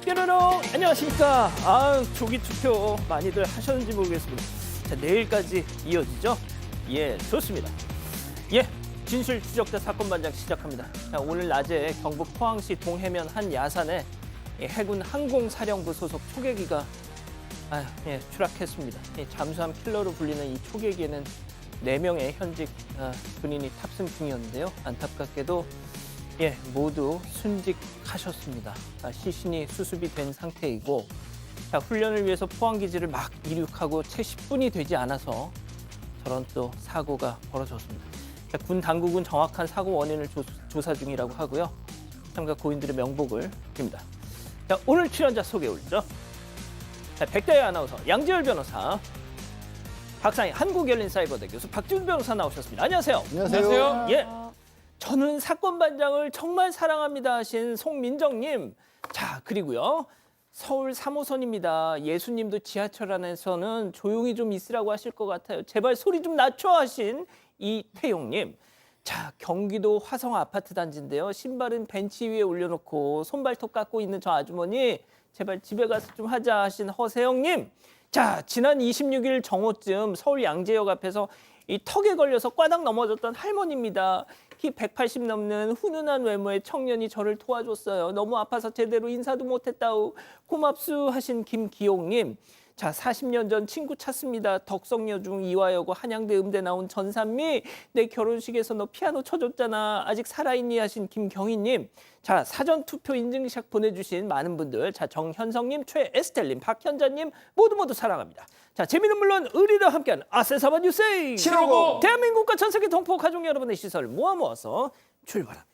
뾰로롱 안녕하십니까. 조기 투표 많이들 하셨는지 모르겠습니다. 자, 내일까지 이어지죠? 예, 좋습니다. 예, 진실 추적자 사건 반장 시작합니다. 자, 오늘 낮에 경북 포항시 동해면 한 야산에 해군 항공사령부 소속 초계기가 추락했습니다. 잠수함 킬러로 불리는 이 초계기에는 4명의 현직 군인이 탑승 중이었는데요. 안타깝게도 모두 순직하셨습니다. 시신이 수습이 된 상태이고, 훈련을 위해서 포항기지를 막 이륙하고 채 10분이 되지 않아서 저런 또 사고가 벌어졌습니다. 군 당국은 정확한 사고 원인을 조사 중이라고 하고요. 참가 고인들의 명복을 빕니다. 자, 오늘 출연자 소개해 올리죠. 백다희 아나운서, 양지열 변호사, 박상희 한국열린사이버대 교수, 박지훈 변호사 나오셨습니다. 안녕하세요. 안녕하세요. 예, 저는 사건 반장을 정말 사랑합니다 하신 송민정님. 자, 그리고요, 서울 3호선입니다. 예수님도 지하철 안에서는 조용히 좀 있으라고 하실 것 같아요. 제발 소리 좀 낮춰 하신 이태용님. 자, 경기도 화성 아파트 단지인데요. 신발은 벤치 위에 올려놓고 손발톱 깎고 있는 저 아주머니, 제발 집에 가서 좀 하자 하신 허세영님. 자, 지난 26일 정오쯤 서울 양재역 앞에서 이 턱에 걸려서 꽈당 넘어졌던 할머니입니다. 키 180 넘는 훈훈한 외모의 청년이 저를 도와줬어요. 너무 아파서 제대로 인사도 못했다우. 고맙수 하신 김기용님. 자, 40년 전 친구 찾습니다. 덕성여중 이화여고 한양대 음대 나온 전산미. 내 결혼식에서 너 피아노 쳐줬잖아. 아직 살아있니 하신 김경희님. 자, 사전투표 인증샷 보내주신 많은 분들. 자, 정현성님, 최에스텔님, 박현자님 모두 사랑합니다. 자, 재미는 물론 의리도 함께하는 아세사바 뉴스. 치러고 대한민국과 전 세계 동포 가족 여러분의 시선을 모아서 출발합니다.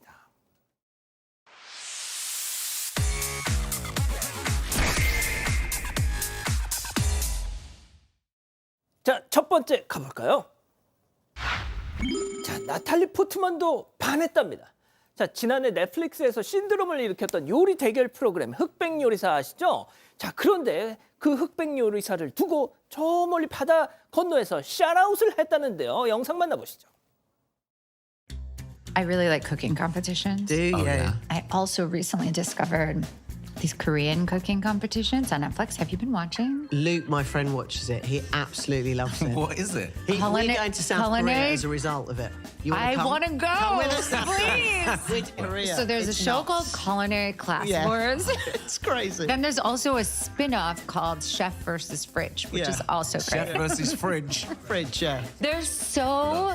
자, 첫 번째 가볼까요? 자, 나탈리 포트만도 반했답니다. 자, 지난해 넷플릭스에서 신드롬을 일으켰던 요리 대결 프로그램 흑백 요리사 아시죠? 자, 그런데 그 흑백 요리사를 두고 저 멀리 바다 건너에서 샤라웃을 했다는데요. 영상 만나보시죠. I really like cooking competitions. Do you? I also recently discovered these Korean cooking competitions on Netflix. Have you been watching? Luke, my friend, watches it. He absolutely loves it. What is it? We're going to South Korea culinary- as a result of it. You I come? want to go. Come with us. Please. We're to Korea. So there's a It's show nuts. called Culinary Class Yeah. Wars. It's crazy. Then there's also a spin-off called Chef versus Fridge, which is Yeah. also Chef great. versus fridge. Fridge, yeah. They're so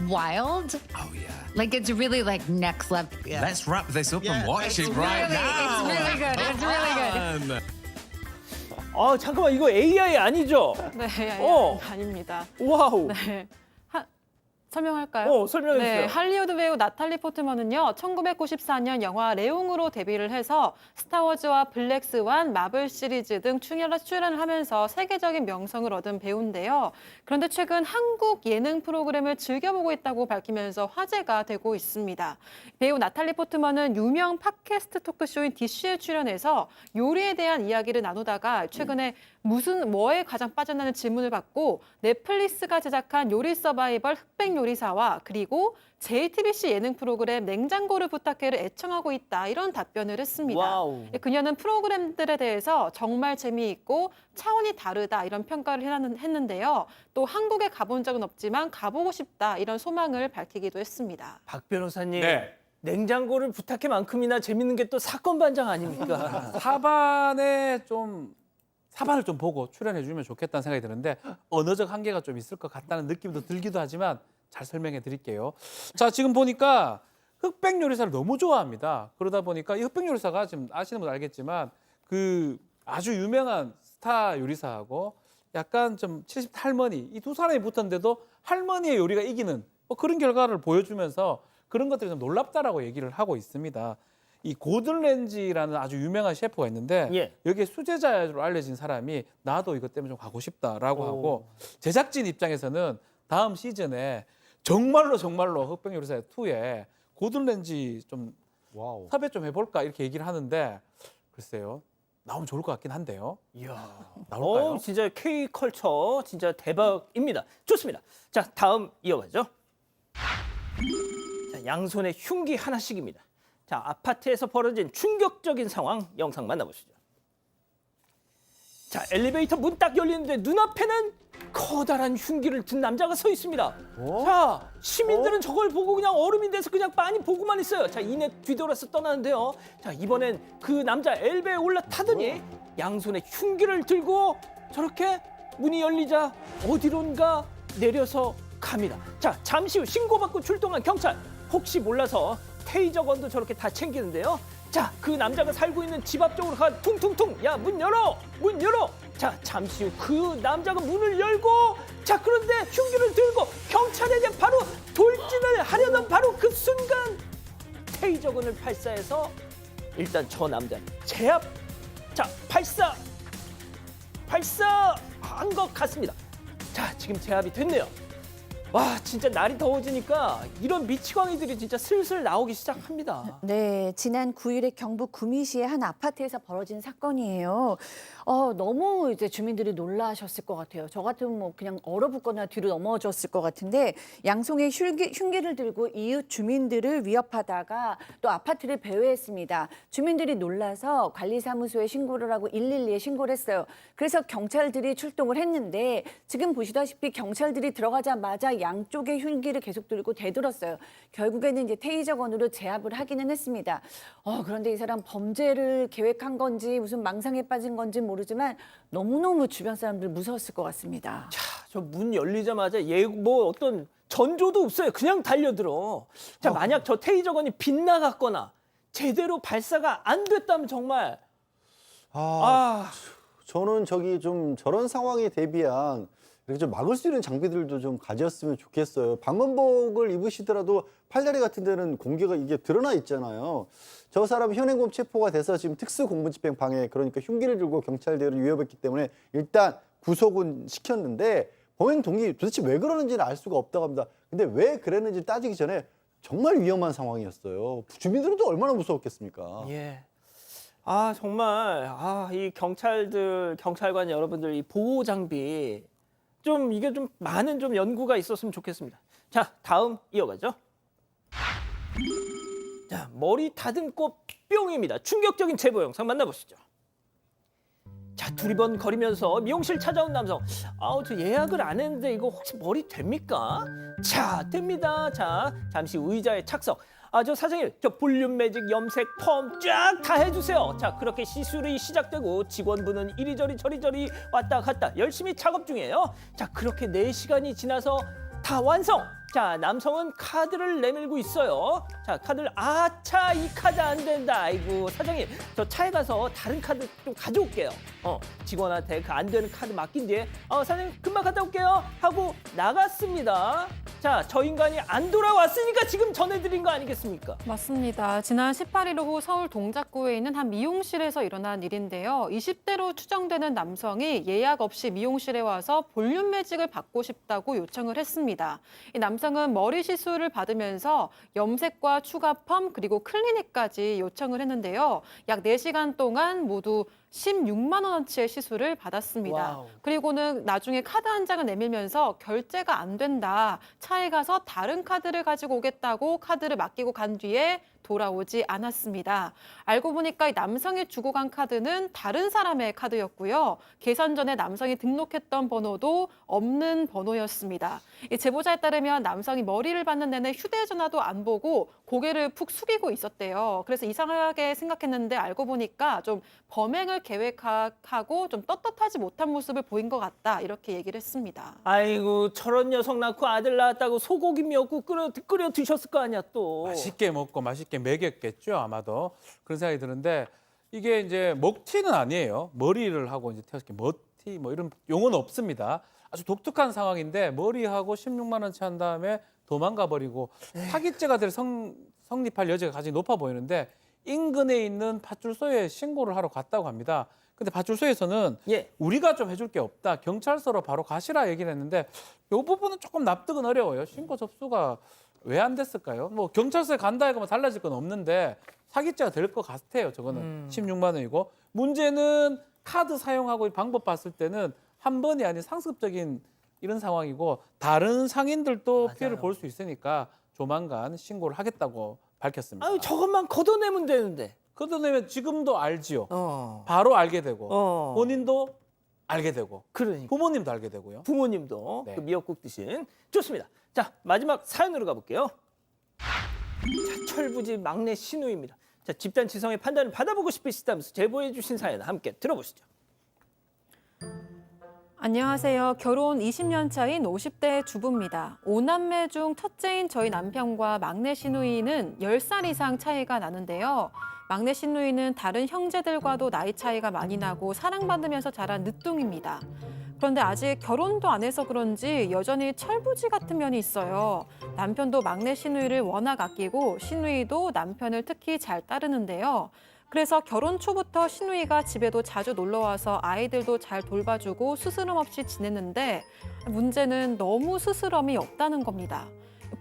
wild. Oh yeah. Like it's really like next level. Yeah. Let's wrap this up Yeah, and watch it it's right Really, now. it's really good. It's really good. Man. 잠깐만, 이거 AI 아니죠? 네, 아닙니다. 와우. 네. 설명할까요? 설명해 주세요. 네, 할리우드 배우 나탈리 포트먼은요, 1994년 영화 레옹으로 데뷔를 해서 스타워즈와 블랙스완, 마블 시리즈 등 출연을 하면서 세계적인 명성을 얻은 배우인데요. 그런데 최근 한국 예능 프로그램을 즐겨보고 있다고 밝히면서 화제가 되고 있습니다. 배우 나탈리 포트먼은 유명 팟캐스트 토크쇼인 디쉬에 출연해서 요리에 대한 이야기를 나누다가 최근에 뭐에 가장 빠져나는 질문을 받고 넷플릭스가 제작한 요리 서바이벌 흑백 요리사와 그리고 JTBC 예능 프로그램 냉장고를 부탁해를 애청하고 있다, 이런 답변을 했습니다. 와우. 그녀는 프로그램들에 대해서 정말 재미있고 차원이 다르다, 이런 평가를 했는데요. 또 한국에 가본 적은 없지만 가보고 싶다, 이런 소망을 밝히기도 했습니다. 박 변호사님. 네. 냉장고를 부탁해만큼이나 재밌는 게 또 사건 반장 아닙니까? 사반을 좀 보고 출연해 주면 좋겠다는 생각이 드는데 언어적 한계가 좀 있을 것 같다는 느낌도 들기도 하지만 잘 설명해 드릴게요. 자, 지금 보니까 흑백 요리사를 너무 좋아합니다. 그러다 보니까 이 흑백 요리사가 지금 아시는 분 알겠지만 그 아주 유명한 스타 요리사하고 약간 좀 70대 할머니, 이 두 사람이 붙었는데도 할머니의 요리가 이기는 그런 결과를 보여주면서 그런 것들이 좀 놀랍다라고 얘기를 하고 있습니다. 이 고든 렌지라는 아주 유명한 셰프가 있는데 여기에 수제자로 알려진 사람이 나도 이것 때문에 좀 가고 싶다라고 하고, 제작진 입장에서는 다음 시즌에 정말로 흑백 요리사 2에 고든 렌지 좀 섭외 좀 해볼까 이렇게 얘기를 하는데, 글쎄요, 나오면 좋을 것 같긴 한데요. 이야, 나올까요? 진짜 K컬처 진짜 대박입니다. 좋습니다. 자, 다음 이어가죠. 자, 양손에 흉기 하나씩입니다. 자, 아파트에서 벌어진 충격적인 상황 영상 만나보시죠. 자, 엘리베이터 문 딱 열리는데 눈앞에는 커다란 흉기를 든 남자가 서 있습니다. 자, 시민들은 저걸 보고 그냥 얼음이 돼서 그냥 빤히 보고만 있어요. 자, 이내 뒤돌아서 떠나는데요. 자, 이번엔 그 남자 엘베에 올라타더니 양손에 흉기를 들고 저렇게 문이 열리자 어디론가 내려서 갑니다. 자, 잠시 후 신고받고 출동한 경찰. 혹시 몰라서 테이저건도 저렇게 다 챙기는데요. 자, 그 남자가 살고 있는 집 앞쪽으로 가 퉁퉁퉁. 야, 문 열어! 문 열어! 자, 잠시 후 그 남자가 문을 열고 자, 그런데 흉기를 들고 경찰에게 바로 돌진을 하려던 바로 그 순간 테이저건을 발사해서 일단 저 남자를 제압. 자, 발사한 것 같습니다. 자, 지금 제압이 됐네요. 와, 진짜 날이 더워지니까 이런 미치광이들이 진짜 슬슬 나오기 시작합니다. 네, 지난 9일에 경북 구미시의 한 아파트에서 벌어진 사건이에요. 너무 이제 주민들이 놀라셨을 것 같아요. 저 같으면 뭐 그냥 얼어붙거나 뒤로 넘어졌을 것 같은데 양손에 흉기를 들고 이웃 주민들을 위협하다가 또 아파트를 배회했습니다. 주민들이 놀라서 관리사무소에 신고를 하고 112에 신고를 했어요. 그래서 경찰들이 출동을 했는데 지금 보시다시피 경찰들이 들어가자마자 양쪽의 흉기를 계속 들고 대들었어요. 결국에는 이제 테이저건으로 제압을 하기는 했습니다. 그런데 이 사람 범죄를 계획한 건지 무슨 망상에 빠진 건지 모르지만 너무너무 주변 사람들 무서웠을 것 같습니다. 자, 저 문 열리자마자 뭐 어떤 전조도 없어요. 그냥 달려들어. 자, 만약 저 테이저건이 빗나갔거나 제대로 발사가 안 됐다면 정말 저는 좀 저런 상황에 대비한 이렇게 좀 막을 수 있는 장비들도 좀 가졌으면 좋겠어요. 방검복을 입으시더라도 팔다리 같은 데는 공개가 이게 드러나 있잖아요. 저 사람 현행범 체포가 돼서 지금 특수공무집행 방해, 그러니까 흉기를 들고 경찰대를 위협했기 때문에 일단 구속은 시켰는데 범행 동기 도대체 왜 그러는지는 알 수가 없다고 합니다. 근데 왜 그랬는지 따지기 전에 정말 위험한 상황이었어요. 주민들은 또 얼마나 무서웠겠습니까? 예. 정말 이 경찰관 여러분들 이 보호 장비 좀 이게 좀 많은 좀 연구가 있었으면 좋겠습니다. 자, 다음 이어가죠. 자, 머리 다듬고 뿅입니다. 충격적인 제보 영상 만나보시죠. 자, 두리번거리면서 미용실 찾아온 남성. 저 예약을 안 했는데 이거 혹시 머리 됩니까? 자, 됩니다. 자, 잠시 의자에 착석. 저 사장님, 저 볼륨 매직, 염색, 펌 쫙 다 해주세요. 자, 그렇게 시술이 시작되고 직원분은 이리저리 저리저리 왔다 갔다 열심히 작업 중이에요. 자, 그렇게 4시간이 지나서 다 완성. 자, 남성은 카드를 내밀고 있어요. 자, 카드를 차, 이 카드 안 된다. 아이고, 사장님, 저 차에 가서 다른 카드 좀 가져올게요. 직원한테 그 안 되는 카드 맡긴 뒤에 사장님 금방 갔다 올게요 하고 나갔습니다. 자, 저 인간이 안 돌아왔으니까 지금 전해드린 거 아니겠습니까? 맞습니다. 지난 18일 오후 서울 동작구에 있는 한 미용실에서 일어난 일인데요. 20대로 추정되는 남성이 예약 없이 미용실에 와서 볼륨 매직을 받고 싶다고 요청을 했습니다. 이 남성은 머리 시술을 받으면서 염색과 추가 펌 그리고 클리닉까지 요청을 했는데요. 약 4시간 동안 모두 16만 원어치의 시술을 받았습니다. 와우. 그리고는 나중에 카드 한 장을 내밀면서 결제가 안 된다. 차에 가서 다른 카드를 가지고 오겠다고 카드를 맡기고 간 뒤에 돌아오지 않았습니다. 알고 보니까 이 남성이 주고 간 카드는 다른 사람의 카드였고요. 계산 전에 남성이 등록했던 번호도 없는 번호였습니다. 이 제보자에 따르면 남성이 머리를 받는 내내 휴대전화도 안 보고 고개를 푹 숙이고 있었대요. 그래서 이상하게 생각했는데 알고 보니까 좀 범행을 계획하고 좀 떳떳하지 못한 모습을 보인 것 같다. 이렇게 얘기를 했습니다. 아이고, 저런 녀석 낳고 아들 낳았다고 소고기 미역국 끓여 드셨을 거 아니야 또. 맛있게 먹고 맛있게 먹였겠죠, 아마도. 그런 생각이 드는데 이게 이제 먹튀는 아니에요. 머리를 하고 이제 태웠을 때 먹튀 뭐 이런 용어는 없습니다. 아주 독특한 상황인데 머리하고 16만 원치 한 다음에 도망가 버리고 사기죄가 될 성립할 여지가 가장 높아 보이는데 인근에 있는 파출소에 신고를 하러 갔다고 합니다. 근데 파출소에서는 우리가 좀 해줄 게 없다. 경찰서로 바로 가시라 얘기를 했는데 이 부분은 조금 납득은 어려워요. 신고 접수가 왜 안 됐을까요? 뭐 경찰서에 간다 해서 뭐 달라질 건 없는데 사기죄가 될 것 같아요. 저거는 16만 원이고 문제는 카드 사용하고 방법 봤을 때는 한 번이 아닌 상습적인 이런 상황이고 다른 상인들도 맞아요. 피해를 볼 수 있으니까 조만간 신고를 하겠다고 밝혔습니다. 아유, 저것만 걷어내면 되는데. 그러면 지금도 알지요. 어. 바로 알게 되고 어. 본인도 알게 되고 그러니까. 부모님도 알게 되고요. 부모님도 네. 그 미역국 드신. 좋습니다. 자, 마지막 사연으로 가볼게요. 자, 철부지 막내 신우입니다. 자, 집단 지성의 판단을 받아보고 싶으시다면서 제보해 주신 사연 함께 들어보시죠. 안녕하세요. 결혼 20년 차인 50대 주부입니다. 5남매 중 첫째인 저희 남편과 막내 시누이는 10살 이상 차이가 나는데요. 막내 시누이는 다른 형제들과도 나이 차이가 많이 나고 사랑받으면서 자란 늦둥입니다. 그런데 아직 결혼도 안 해서 그런지 여전히 철부지 같은 면이 있어요. 남편도 막내 시누이를 워낙 아끼고 시누이도 남편을 특히 잘 따르는데요. 그래서 결혼 초부터 시누이가 집에도 자주 놀러 와서 아이들도 잘 돌봐주고 스스럼 없이 지냈는데 문제는 너무 스스럼이 없다는 겁니다.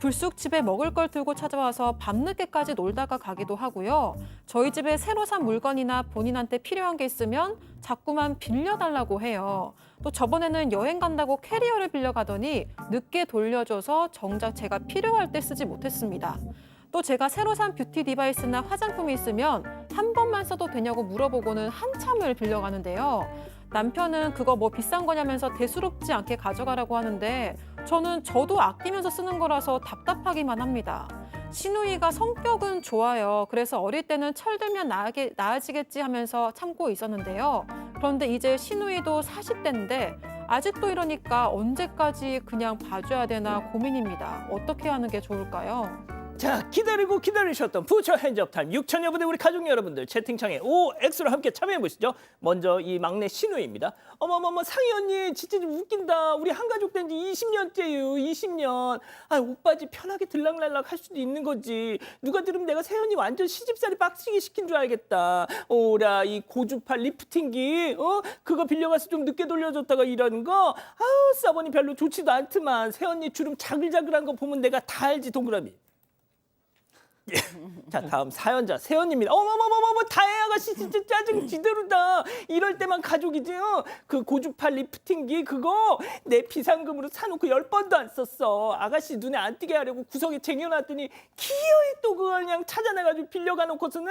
불쑥 집에 먹을 걸 들고 찾아와서 밤늦게까지 놀다가 가기도 하고요. 저희 집에 새로 산 물건이나 본인한테 필요한 게 있으면 자꾸만 빌려달라고 해요. 또 저번에는 여행 간다고 캐리어를 빌려가더니 늦게 돌려줘서 정작 제가 필요할 때 쓰지 못했습니다. 또 제가 새로 산 뷰티 디바이스나 화장품이 있으면 한 번만 써도 되냐고 물어보고는 한참을 빌려가는데요. 남편은 그거 뭐 비싼 거냐면서 대수롭지 않게 가져가라고 하는데 저도 아끼면서 쓰는 거라서 답답하기만 합니다. 시누이가 성격은 좋아요. 그래서 어릴 때는 철들면 나아지겠지 하면서 참고 있었는데요. 그런데 이제 시누이도 40대인데 아직도 이러니까 언제까지 그냥 봐줘야 되나 고민입니다. 어떻게 하는 게 좋을까요? 자, 기다리고 기다리셨던 부처 핸즈업 타임 6천여 분의 우리 가족 여러분들 채팅창에 OX로 함께 참여해 보시죠. 먼저 이 막내 신우입니다. 어머머머 상희 언니 진짜 좀 웃긴다. 우리 한가족 된 지 20년째예요. 20년. 아, 오빠 집 편하게 들락날락 할 수도 있는 거지. 누가 들으면 내가 새언니 완전 시집살이 빡치게 시킨 줄 알겠다. 오라 이 고주파 리프팅기 그거 빌려가서 좀 늦게 돌려줬다가 일하는 거. 아우 싸보니 별로 좋지도 않더만. 새언니 주름 자글자글한 거 보면 내가 다 알지 동그라미. 예. 자, 다음 사연자 세연입니다. 어머머머머머 다혜 아가씨 진짜 짜증 지대로다. 이럴 때만 가족이지. 그 고주파 리프팅기 그거 내 비상금으로 사놓고 10번도 안 썼어. 아가씨 눈에 안 띄게 하려고 구석에 쟁여놨더니 기어이 또 그걸 그냥 찾아내가지고 빌려가 놓고서는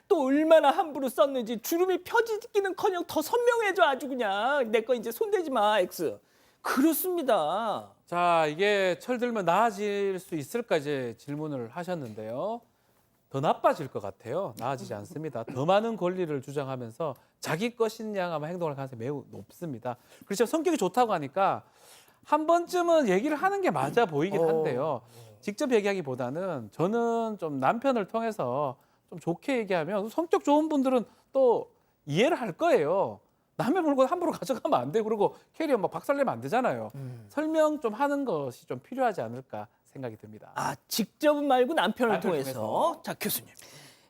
또 얼마나 함부로 썼는지 주름이 펴지기는커녕 더 선명해져 아주 그냥. 내 거 이제 손대지 마 X. 그렇습니다. 자, 이게 철들면 나아질 수 있을까 이제 질문을 하셨는데요. 더 나빠질 것 같아요. 나아지지 않습니다. 더 많은 권리를 주장하면서 자기 것인 양 아마 행동할 가능성이 매우 높습니다. 그렇죠. 성격이 좋다고 하니까 한 번쯤은 얘기를 하는 게 맞아 보이긴 한데요. 직접 얘기하기보다는 저는 좀 남편을 통해서 좀 좋게 얘기하면 성격 좋은 분들은 또 이해를 할 거예요. 남의 물건 함부로 가져가면 안 돼. 그리고 캐리어 막 박살내면 안 되잖아요. 설명 좀 하는 것이 좀 필요하지 않을까 생각이 듭니다. 아, 직접 말고 남편을 남편을 통해서. 통해서. 자, 교수님.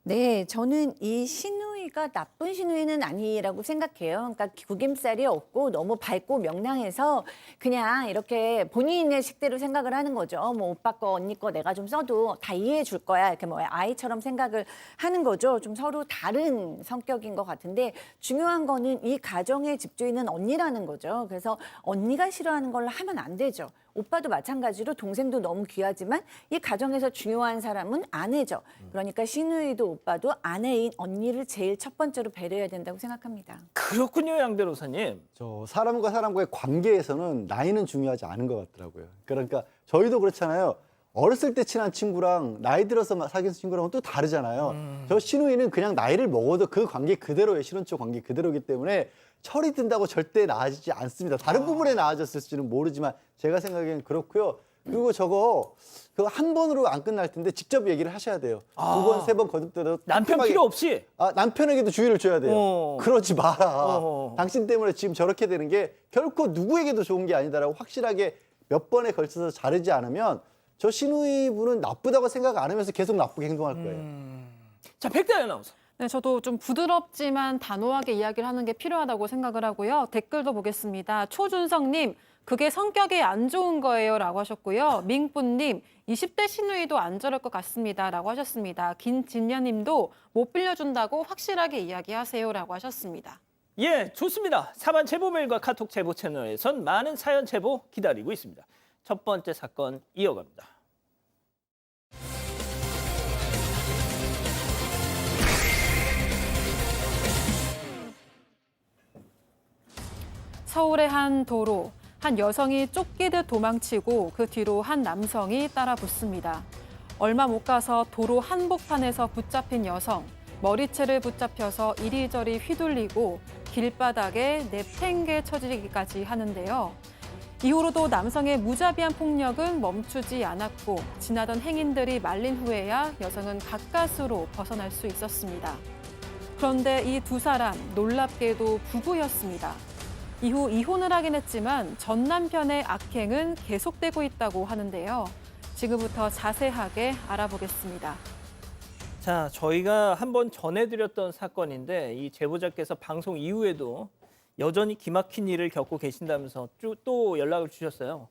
네, 저는 이 시누이가 나쁜 시누이는 아니라고 생각해요. 그러니까 구김살이 없고 너무 밝고 명랑해서 그냥 이렇게 본인의 식대로 생각을 하는 거죠. 뭐 오빠 거, 언니 거 내가 좀 써도 다 이해해 줄 거야. 이렇게 뭐 아이처럼 생각을 하는 거죠. 좀 서로 다른 성격인 것 같은데 중요한 거는 이 가정의 집주인은 언니라는 거죠. 그래서 언니가 싫어하는 걸 하면 안 되죠. 오빠도 마찬가지로 동생도 너무 귀하지만 이 가정에서 중요한 사람은 아내죠. 그러니까 시누이도 오빠도 아내인 언니를 제일 첫 번째로 배려해야 된다고 생각합니다. 그렇군요, 양 변호사님. 저 사람과 사람과의 관계에서는 나이는 중요하지 않은 것 같더라고요. 그러니까 저희도 그렇잖아요. 어렸을 때 친한 친구랑 나이 들어서 사귄 친구랑은 또 다르잖아요. 저 시누이는 그냥 나이를 먹어도 그 관계 그대로예요. 실혼적 관계 그대로이기 때문에 철이 든다고 절대 나아지지 않습니다. 다른 부분에 나아졌을지는 모르지만 제가 생각엔 그렇고요. 그리고 저거 그거 한 번으로 안 끝날 텐데 직접 얘기를 하셔야 돼요. 두 번, 세 번 거듭되도 남편 꼼꼼하게- 필요 없이. 남편에게도 주의를 줘야 돼요. 그러지 마라. 당신 때문에 지금 저렇게 되는 게 결코 누구에게도 좋은 게 아니다라고 확실하게 몇 번에 걸쳐서 자르지 않으면 저 시누이 분은 나쁘다고 생각 안 하면서 계속 나쁘게 행동할 거예요. 자, 백다연 아나운서. 네, 저도 좀 부드럽지만 단호하게 이야기를 하는 게 필요하다고 생각을 하고요. 댓글도 보겠습니다. 초준성님, 그게 성격이 안 좋은 거예요 라고 하셨고요. 민뿌님, 20대 시누이도 안 저럴 것 같습니다 라고 하셨습니다. 김진야님도 못 빌려준다고 확실하게 이야기하세요 라고 하셨습니다. 예, 좋습니다. 사반 제보 메일과 카톡 제보 채널에선 많은 사연 제보 기다리고 있습니다. 첫 번째 사건 이어갑니다. 서울의 한 도로, 한 여성이 쫓기듯 도망치고 그 뒤로 한 남성이 따라 붙습니다. 얼마 못 가서 도로 한복판에서 붙잡힌 여성, 머리채를 붙잡혀서 이리저리 휘둘리고 길바닥에 내팽개 쳐지기까지 하는데요. 이후로도 남성의 무자비한 폭력은 멈추지 않았고 지나던 행인들이 말린 후에야 여성은 가까스로 벗어날 수 있었습니다. 그런데 이 두 사람 놀랍게도 부부였습니다. 이후 이혼을 하긴 했지만 전 남편의 악행은 계속되고 있다고 하는데요. 지금부터 자세하게 알아보겠습니다. 자, 저희가 한번 전해드렸던 사건인데 이 제보자께서 방송 이후에도 여전히 기막힌 일을 겪고 계신다면서 또 연락을 주셨어요.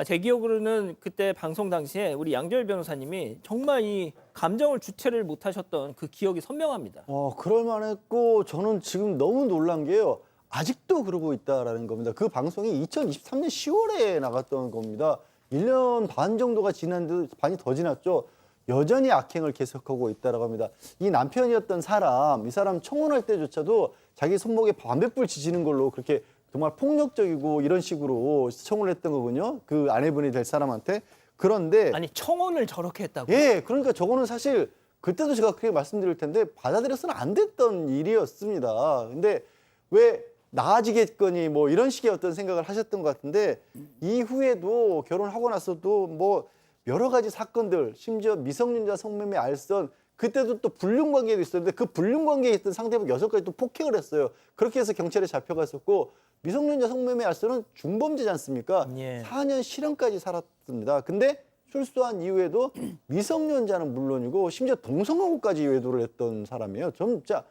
제 기억으로는 그때 방송 당시에 우리 양재열 변호사님이 정말 이 감정을 주체를 못하셨던 그 기억이 선명합니다. 그럴 만했고 저는 지금 너무 놀란 게요. 아직도 그러고 있다라는 겁니다. 그 방송이 2023년 10월에 나갔던 겁니다. 1년 반 정도가 지났는데 반이 더 지났죠. 여전히 악행을 계속하고 있다라고 합니다. 이 남편이었던 사람, 이 사람 청혼할 때조차도 자기 손목에 반딧불 지지는 걸로 그렇게 정말 폭력적이고 이런 식으로 청혼을 했던 거군요. 그 아내분이 될 사람한테. 그런데 아니 청혼을 저렇게 했다고? 예, 그러니까 저거는 사실 그때도 제가 그렇게 말씀드릴 텐데 받아들여서는 안 됐던 일이었습니다. 근데 왜 나아지겠거니 뭐 이런 식의 어떤 생각을 하셨던 것 같은데 이후에도 결혼하고 나서도 뭐 여러 가지 사건들, 심지어 미성년자 성매매 알선, 그때도 또 불륜관계도 있었는데 그 불륜관계에 있던 상대방 6가지 또 폭행을 했어요. 그렇게 해서 경찰에 잡혀갔었고 미성년자 성매매 알선은 중범죄지 않습니까? 예. 4년 실형까지 살았습니다. 근데 출소한 이후에도 미성년자는 물론이고 심지어 동성하고까지 외도를 했던 사람이에요. 전 진짜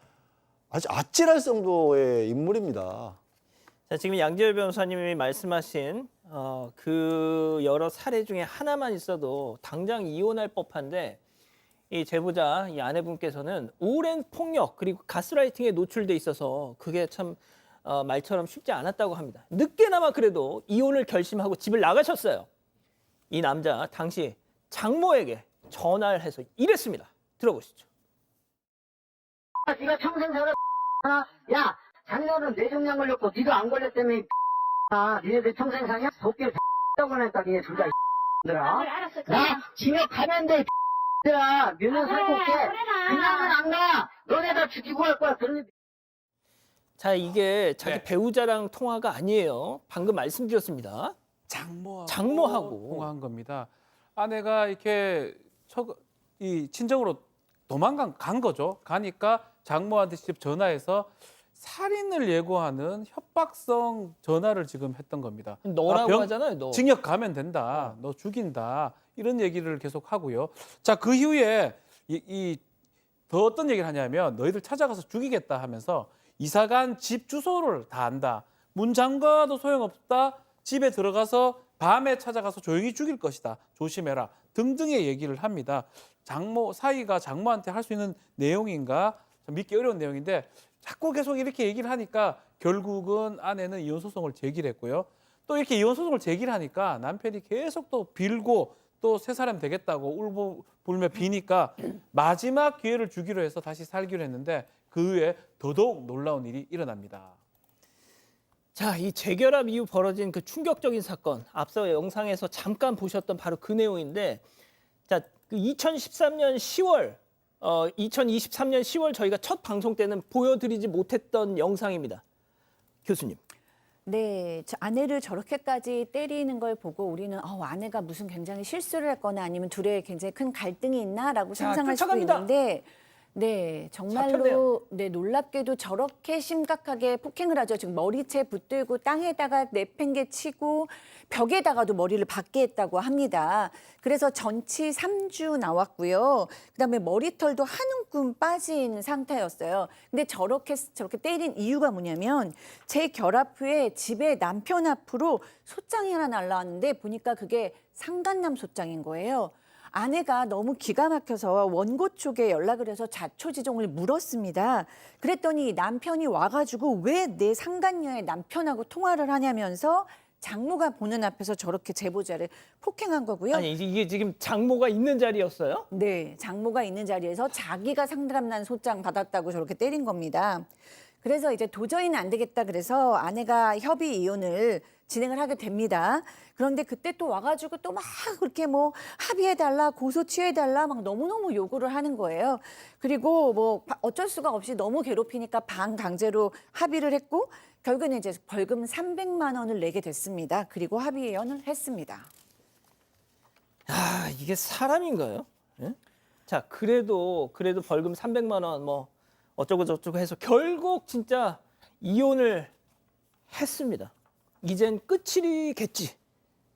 아주 아찔할 정도의 인물입니다. 자, 지금 양재열 변호사님이 말씀하신 그 여러 사례 중에 하나만 있어도 당장 이혼할 법한데 이 제보자, 이 아내분께서는 오랜 폭력 그리고 가스라이팅에 노출돼 있어서 그게 참 말처럼 쉽지 않았다고 합니다. 늦게나마 그래도 이혼을 결심하고 집을 나가셨어요. 이 남자 당시 장모에게 전화를 해서 이랬습니다. 들어보시죠. 네가 평생 살아. 야, 작년은 뇌종양 걸렸고 니도 안 걸렸다며. 니네들 평생 사냐? 도끼를 떠보냈다 니네 둘 다. 알았어. 나 징역 가면 돼. 들아 몇 년 살고 올게. 그냥은 안 가. 너네 다 죽이고 할 거야. 그러니. 자, 이게 자기 네. 배우자랑 통화가 아니에요. 방금 말씀드렸습니다. 장모하고 통화한 겁니다. 아내가 이렇게 이 친정으로 간 거죠. 가니까 장모한테 직접 전화해서 살인을 예고하는 협박성 전화를 지금 했던 겁니다. 너라고 하잖아요. 너. 징역 가면 된다. 너 죽인다. 이런 얘기를 계속 하고요. 자, 그 이후에 더 어떤 얘기를 하냐면 너희들 찾아가서 죽이겠다 하면서 이사간 집 주소를 다 안다. 문 잠가도 소용없다. 집에 들어가서 밤에 찾아가서 조용히 죽일 것이다. 조심해라. 등등의 얘기를 합니다. 사위가 장모한테 할 수 있는 내용인가? 참 믿기 어려운 내용인데 자꾸 계속 이렇게 얘기를 하니까 결국은 아내는 이혼 소송을 제기를 했고요. 또 이렇게 이혼 소송을 제기를 하니까 남편이 계속 또 빌고 또 새 사람 되겠다고 울고 불며 비니까 마지막 기회를 주기로 해서 다시 살기로 했는데 그 후에 더더욱 놀라운 일이 일어납니다. 자, 이 재결합 이후 벌어진 그 충격적인 사건, 앞서 영상에서 잠깐 보셨던 바로 그 내용인데, 자, 그 2013년 10월, 2023년 10월 저희가 첫 방송 때는 보여드리지 못했던 영상입니다. 교수님. 네, 저 아내를 저렇게까지 때리는 걸 보고 우리는 아내가 무슨 굉장히 실수를 했거나 아니면 둘의 굉장히 큰 갈등이 있나라고 자, 상상할 수도 쫓아갑니다. 있는데 네, 정말로 잡혔네요. 네, 놀랍게도 저렇게 심각하게 폭행을 하죠. 지금 머리채 붙들고 땅에다가 내팽개 치고 벽에다가도 머리를 박게 했다고 합니다. 그래서 전치 3주 나왔고요. 그다음에 머리털도 한 움큼 빠진 상태였어요. 근데 저렇게 때린 이유가 뭐냐면 재결합 후에 집에 남편 앞으로 소장이 하나 날라왔는데 보니까 그게 상간남 소장인 거예요. 아내가 너무 기가 막혀서 원고 쪽에 연락을 해서 자초지종을 물었습니다. 그랬더니 남편이 와가지고 왜 내 상간녀의 남편하고 통화를 하냐면서 장모가 보는 앞에서 저렇게 제보자를 폭행한 거고요. 아니, 이게 지금 장모가 있는 자리였어요? 네, 장모가 있는 자리에서 자기가 상간남 소장 받았다고 저렇게 때린 겁니다. 그래서 이제 도저히는 안 되겠다 그래서 아내가 협의 이혼을 진행을 하게 됩니다. 그런데 그때 또 와가지고 또 막 그렇게 뭐 합의해달라, 고소 취해달라 막 너무너무 요구를 하는 거예요. 그리고 뭐 어쩔 수가 없이 너무 괴롭히니까 반강제로 합의를 했고 결국에는 이제 벌금 300만 원을 내게 됐습니다. 그리고 합의 이혼을 했습니다. 아, 이게 사람인가요? 예? 자, 그래도 벌금 300만 원 뭐 어쩌고 저쩌고 해서 결국 진짜 이혼을 했습니다. 이젠 끝이겠지.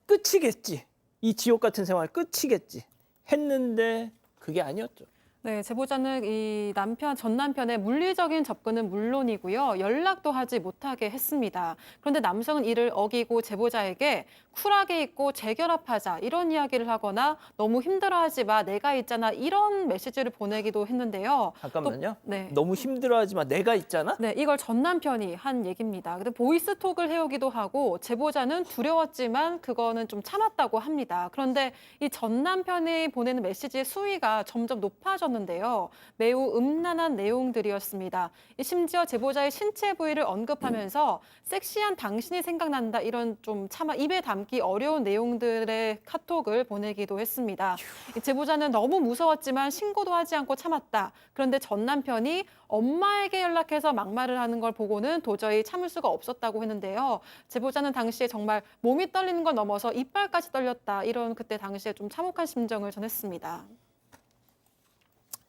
끝이겠지. 이 지옥 같은 생활 끝이겠지. 했는데 그게 아니었죠. 네, 제보자는 이 전 남편의 물리적인 접근은 물론이고요. 연락도 하지 못하게 했습니다. 그런데 남성은 이를 어기고 제보자에게 쿨하게 있고 재결합하자 이런 이야기를 하거나 너무 힘들어하지 마, 내가 있잖아 이런 메시지를 보내기도 했는데요. 잠깐만요. 네. 너무 힘들어하지 마. 내가 있잖아. 네, 이걸 전 남편이 한 얘기입니다. 근데 보이스톡을 해오기도 하고 제보자는 두려웠지만 그거는 좀 참았다고 합니다. 그런데 이 전 남편이 보내는 메시지의 수위가 점점 높아졌는데요. 매우 음란한 내용들이었습니다. 심지어 제보자의 신체 부위를 언급하면서 섹시한 당신이 생각난다 이런 좀 차마 입에 담기 어려운 내용들의 카톡을 보내기도 했습니다. 이 제보자는 너무 무서웠지만 신고도 하지 않고 참았다. 그런데 전 남편이 엄마에게 연락해서 막말을 하는 걸 보고는 도저히 참을 수가 없었다고 했는데요. 제보자는 당시에 정말 몸이 떨리는 걸 넘어서 이빨까지 떨렸다. 이런 그때 당시에 좀 참혹한 심정을 전했습니다.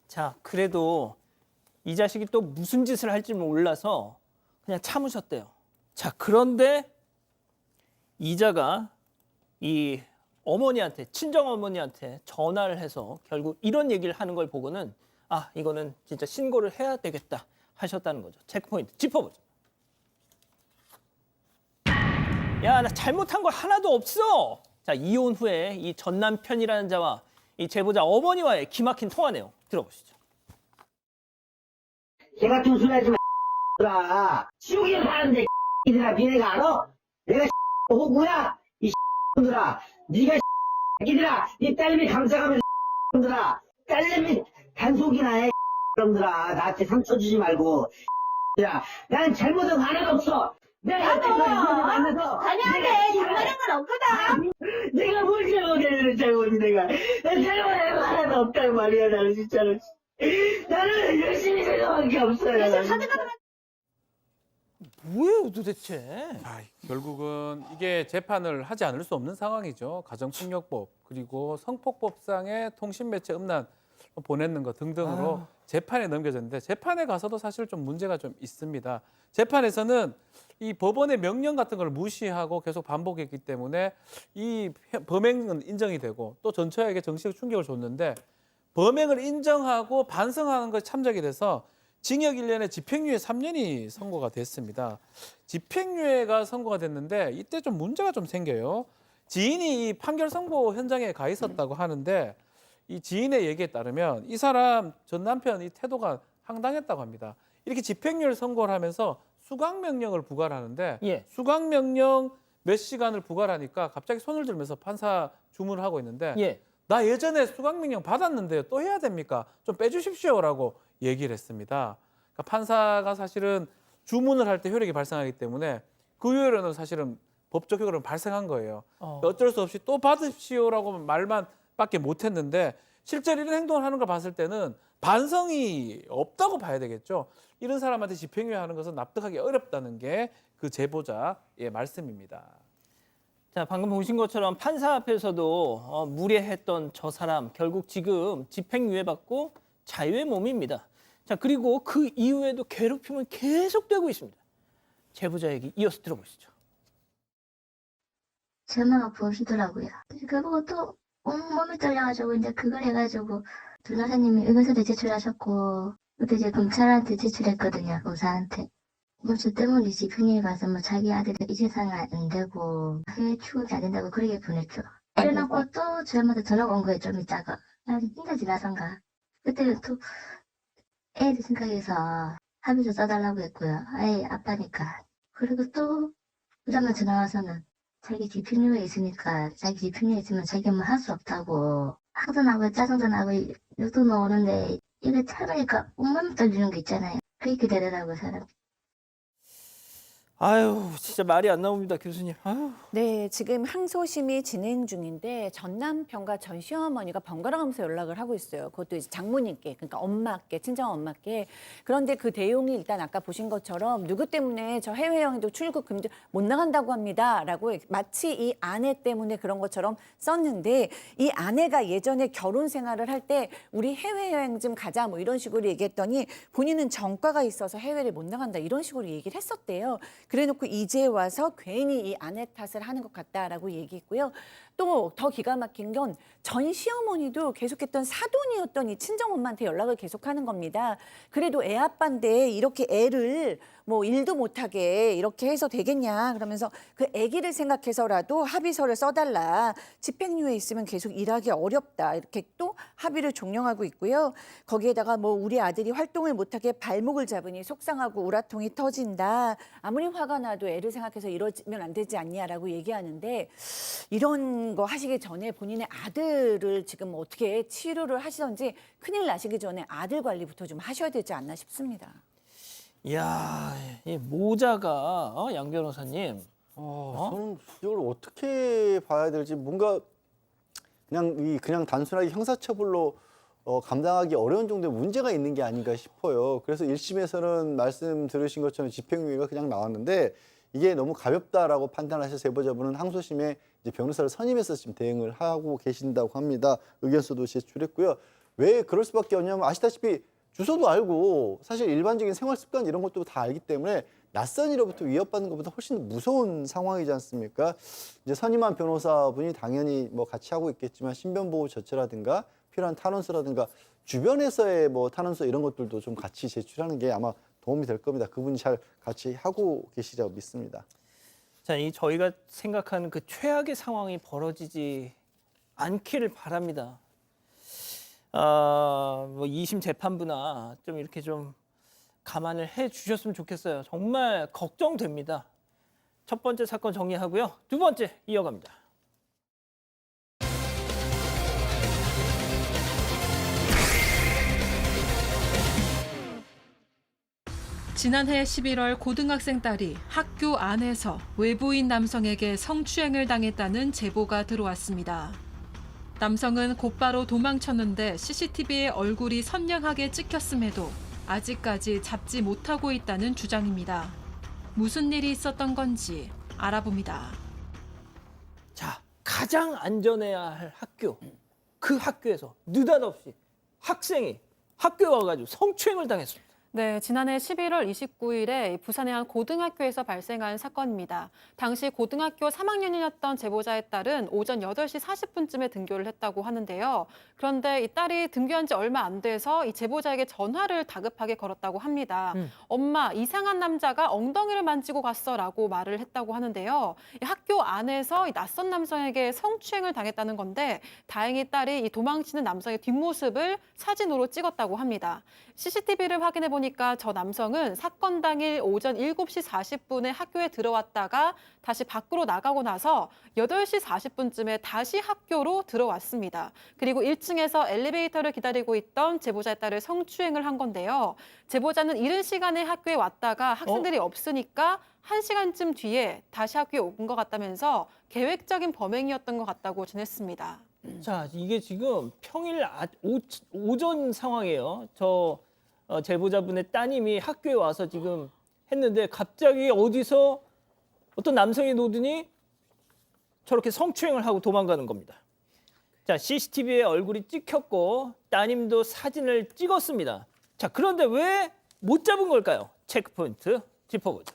자, 그래도 이 자식이 또 무슨 짓을 할지 몰라서 그냥 참으셨대요. 자, 그런데 이자가 이 어머니한테, 친정 어머니한테 전화를 해서 결국 이런 얘기를 하는 걸 보고는 아, 이거는 진짜 신고를 해야 되겠다 하셨다는 거죠. 체크포인트 짚어보죠. 야, 나 잘못한 거 하나도 없어. 자, 이혼 후에 이 전 남편이라는 자와 이 제보자 어머니와의 기막힌 통화 내용 들어보시죠. 개 같은 소리 하지 마. 지옥에 사는데 이들아 니네가 알아? 내가 호구야? 이 들아 네가 이들아 네 딸내미 감싸가면서 들아 딸내미 단속이나 해 들아 나한테 상처 주지 말고 야 나는 잘못한 거 하나도 없어. 내가 만나서 자녀한테 잘못한 건 없거든. 내가 뭘 잘못했는데 잘못이 내가 잘못한 거 하나도 없단 말이야. 나는 진짜로 나는 열심히 생각밖에 없어요. 뭐예요 도대체? 결국은 이게 재판을 하지 않을 수 없는 상황이죠. 가정폭력법 그리고 성폭법상의 통신매체 음란 보냈는 것 등등으로 재판에 넘겨졌는데 재판에 가서도 사실 좀 문제가 좀 있습니다. 재판에서는 이 법원의 명령 같은 걸 무시하고 계속 반복했기 때문에 이 범행은 인정이 되고 또 전처에게 정치적 충격을 줬는데 범행을 인정하고 반성하는 것에 참작이 돼서 징역 1년에 집행유예 3년이 선고가 됐습니다. 집행유예가 선고가 됐는데 이때 좀 문제가 좀 생겨요. 지인이 이 판결 선고 현장에 가 있었다고 하는데 이 지인의 얘기에 따르면 이 사람 전 남편이 태도가 황당했다고 합니다. 이렇게 집행유예를 선고를 하면서 수강명령을 부과하는데 예. 수강명령 몇 시간을 부과하니까 갑자기 손을 들면서 판사 주문을 하고 있는데 예. 나 예전에 수강명령 받았는데요. 또 해야 됩니까? 좀 빼주십시오라고 얘기를 했습니다. 그러니까 판사가 사실은 주문을 할 때 효력이 발생하기 때문에 그 효력은 사실은 법적 효력은 발생한 거예요. 어쩔 수 없이 또 받으십시오라고 말만 밖에 못했는데 실제로 이런 행동을 하는 걸 봤을 때는 반성이 없다고 봐야 되겠죠. 이런 사람한테 집행유예 하는 것은 납득하기 어렵다는 게 그 제보자의 말씀입니다. 자, 방금 보신 것처럼 판사 앞에서도 무례했던 저 사람 결국 지금 집행유예 받고 자유의 몸입니다. 자, 그리고 그 이후에도 괴롭힘은 계속되고 있습니다. 제보자 얘기 이어서 들어보시죠. 제 엄마가 보시더라고요. 그거 또 온몸이 떨려가지고 이제 그걸 해가지고 변호사님이 의견서도 제출하셨고 그때 이제 검찰한테 제출했거든요. 검사한테. 뭐 저 때문에 집행유예 가서 뭐 자기 아들이 이 재산이 안 되고 해외 출국이 안 된다고 그렇게 보냈죠. 그래놓고 또 제 엄마한테 전화가 온 거예요. 좀 있다가. 진짜 지나선가. 그때 또 애들 생각해서 합의서 써달라고 했고요. 아이 아빠니까. 그리고 또 그다음에 전화 와서는 자기 집행유예 있으니까 자기 집행유예 있으면 자기 뭐 할 수 없다고 화도 나고 짜증도 나고 욕도 나오는데 이게 참으니까 온몸이 떨리는 거 있잖아요. 그렇게 되더라고요 사람. 아유, 진짜 말이 안 나옵니다, 교수님. 아유. 네, 지금 항소심이 진행 중인데 전 남편과 전 시어머니가 번갈아 가면서 연락을 하고 있어요. 그것도 이제 장모님께, 그러니까 엄마께, 친정 엄마께. 그런데 그 내용이 일단 아까 보신 것처럼 누구 때문에 저 해외여행도 출국 금지 못 나간다고 합니다라고 마치 이 아내 때문에 그런 것처럼 썼는데 이 아내가 예전에 결혼 생활을 할 때 우리 해외여행 좀 가자 뭐 이런 식으로 얘기했더니 본인은 전과가 있어서 해외를 못 나간다 이런 식으로 얘기를 했었대요. 그래놓고 이제 와서 괜히 이 아내 탓을 하는 것 같다라고 얘기했고요. 또 더 기가 막힌 건 전 시어머니도 계속했던 사돈이었던 이 친정엄마한테 연락을 계속하는 겁니다. 그래도 애 아빠인데 이렇게 애를 뭐 일도 못하게 이렇게 해서 되겠냐 그러면서 그 아기를 생각해서라도 합의서를 써달라. 집행유예 있으면 계속 일하기 어렵다. 이렇게 또 합의를 종용하고 있고요. 거기에다가 뭐 우리 아들이 활동을 못하게 발목을 잡으니 속상하고 우라통이 터진다. 아무리 화가 나도 애를 생각해서 이러면 안 되지 않냐라고 얘기하는데 이런 거 하시기 전에 본인의 아들을 지금 어떻게 치료를 하시던지 큰일 나시기 전에 아들 관리부터 좀 하셔야 되지 않나 싶습니다. 이야, 이 모자가 양 변호사님. 저는 이걸 어떻게 봐야 될지 뭔가 그냥 단순하게 형사처벌로 감당하기 어려운 정도의 문제가 있는 게 아닌가 싶어요. 그래서 1심에서는 말씀 들으신 것처럼 집행유예가 그냥 나왔는데 이게 너무 가볍다라고 판단하셔서 제보자분은 항소심에 이제 변호사를 선임해서 지금 대응을 하고 계신다고 합니다. 의견서도 제출했고요. 왜 그럴 수밖에 없냐면 아시다시피 주소도 알고 사실 일반적인 생활 습관 이런 것도 다 알기 때문에 낯선 이로부터 위협받는 것보다 훨씬 무서운 상황이지 않습니까? 이제 선임한 변호사분이 당연히 뭐 같이 하고 있겠지만 신변 보호 조처라든가 필요한 탄원서라든가 주변에서의 뭐 탄원서 이런 것들도 좀 같이 제출하는 게 아마 도움이 될 겁니다. 그분이 잘 같이 하고 계시라고 믿습니다. 자, 이 저희가 생각하는 그 최악의 상황이 벌어지지 않기를 바랍니다. 뭐 2심 재판부나 좀 이렇게 좀 감안을 해 주셨으면 좋겠어요. 정말 걱정됩니다. 첫 번째 사건 정리하고요. 두 번째 이어갑니다. 지난해 11월 고등학생 딸이 학교 안에서 외부인 남성에게 성추행을 당했다는 제보가 들어왔습니다. 남성은 곧바로 도망쳤는데 CCTV에 얼굴이 선명하게 찍혔음에도 아직까지 잡지 못하고 있다는 주장입니다. 무슨 일이 있었던 건지 알아봅니다. 자, 가장 안전해야 할 학교. 그 학교에서 느닷없이 학생이 학교에 와가지고 성추행을 당했습니다. 네, 지난해 11월 29일에 부산의 한 고등학교에서 발생한 사건입니다. 당시 고등학교 3학년이었던 제보자의 딸은 오전 8시 40분쯤에 등교를 했다고 하는데요. 그런데 이 딸이 등교한 지 얼마 안 돼서 이 제보자에게 전화를 다급하게 걸었다고 합니다. 엄마, 이상한 남자가 엉덩이를 만지고 갔어라고 말을 했다고 하는데요. 이 학교 안에서 이 낯선 남성에게 성추행을 당했다는 건데 다행히 딸이 이 도망치는 남성의 뒷모습을 사진으로 찍었다고 합니다. CCTV를 확인해 보니까 저 남성은 사건 당일 오전 7시 40분에 학교에 들어왔다가 다시 밖으로 나가고 나서 8시 40분쯤에 다시 학교로 들어왔습니다. 그리고 1층에서 엘리베이터를 기다리고 있던 제보자의 딸을 성추행을 한 건데요. 제보자는 이른 시간에 학교에 왔다가 학생들이 없으니까 1시간쯤 뒤에 다시 학교에 온 것 같다면서 계획적인 범행이었던 것 같다고 전했습니다. 자, 이게 지금 평일 오전 상황이에요. 저 제보자분의 따님이 학교에 와서 지금 했는데 갑자기 어디서 어떤 남성이 노더니 저렇게 성추행을 하고 도망가는 겁니다. 자, CCTV에 얼굴이 찍혔고 따님도 사진을 찍었습니다. 자, 그런데 왜 못 잡은 걸까요? 체크포인트 짚어보죠.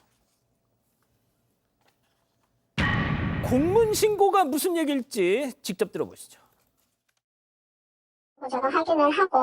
공문 신고가 무슨 얘기일지 직접 들어보시죠. 제가 확인을 하고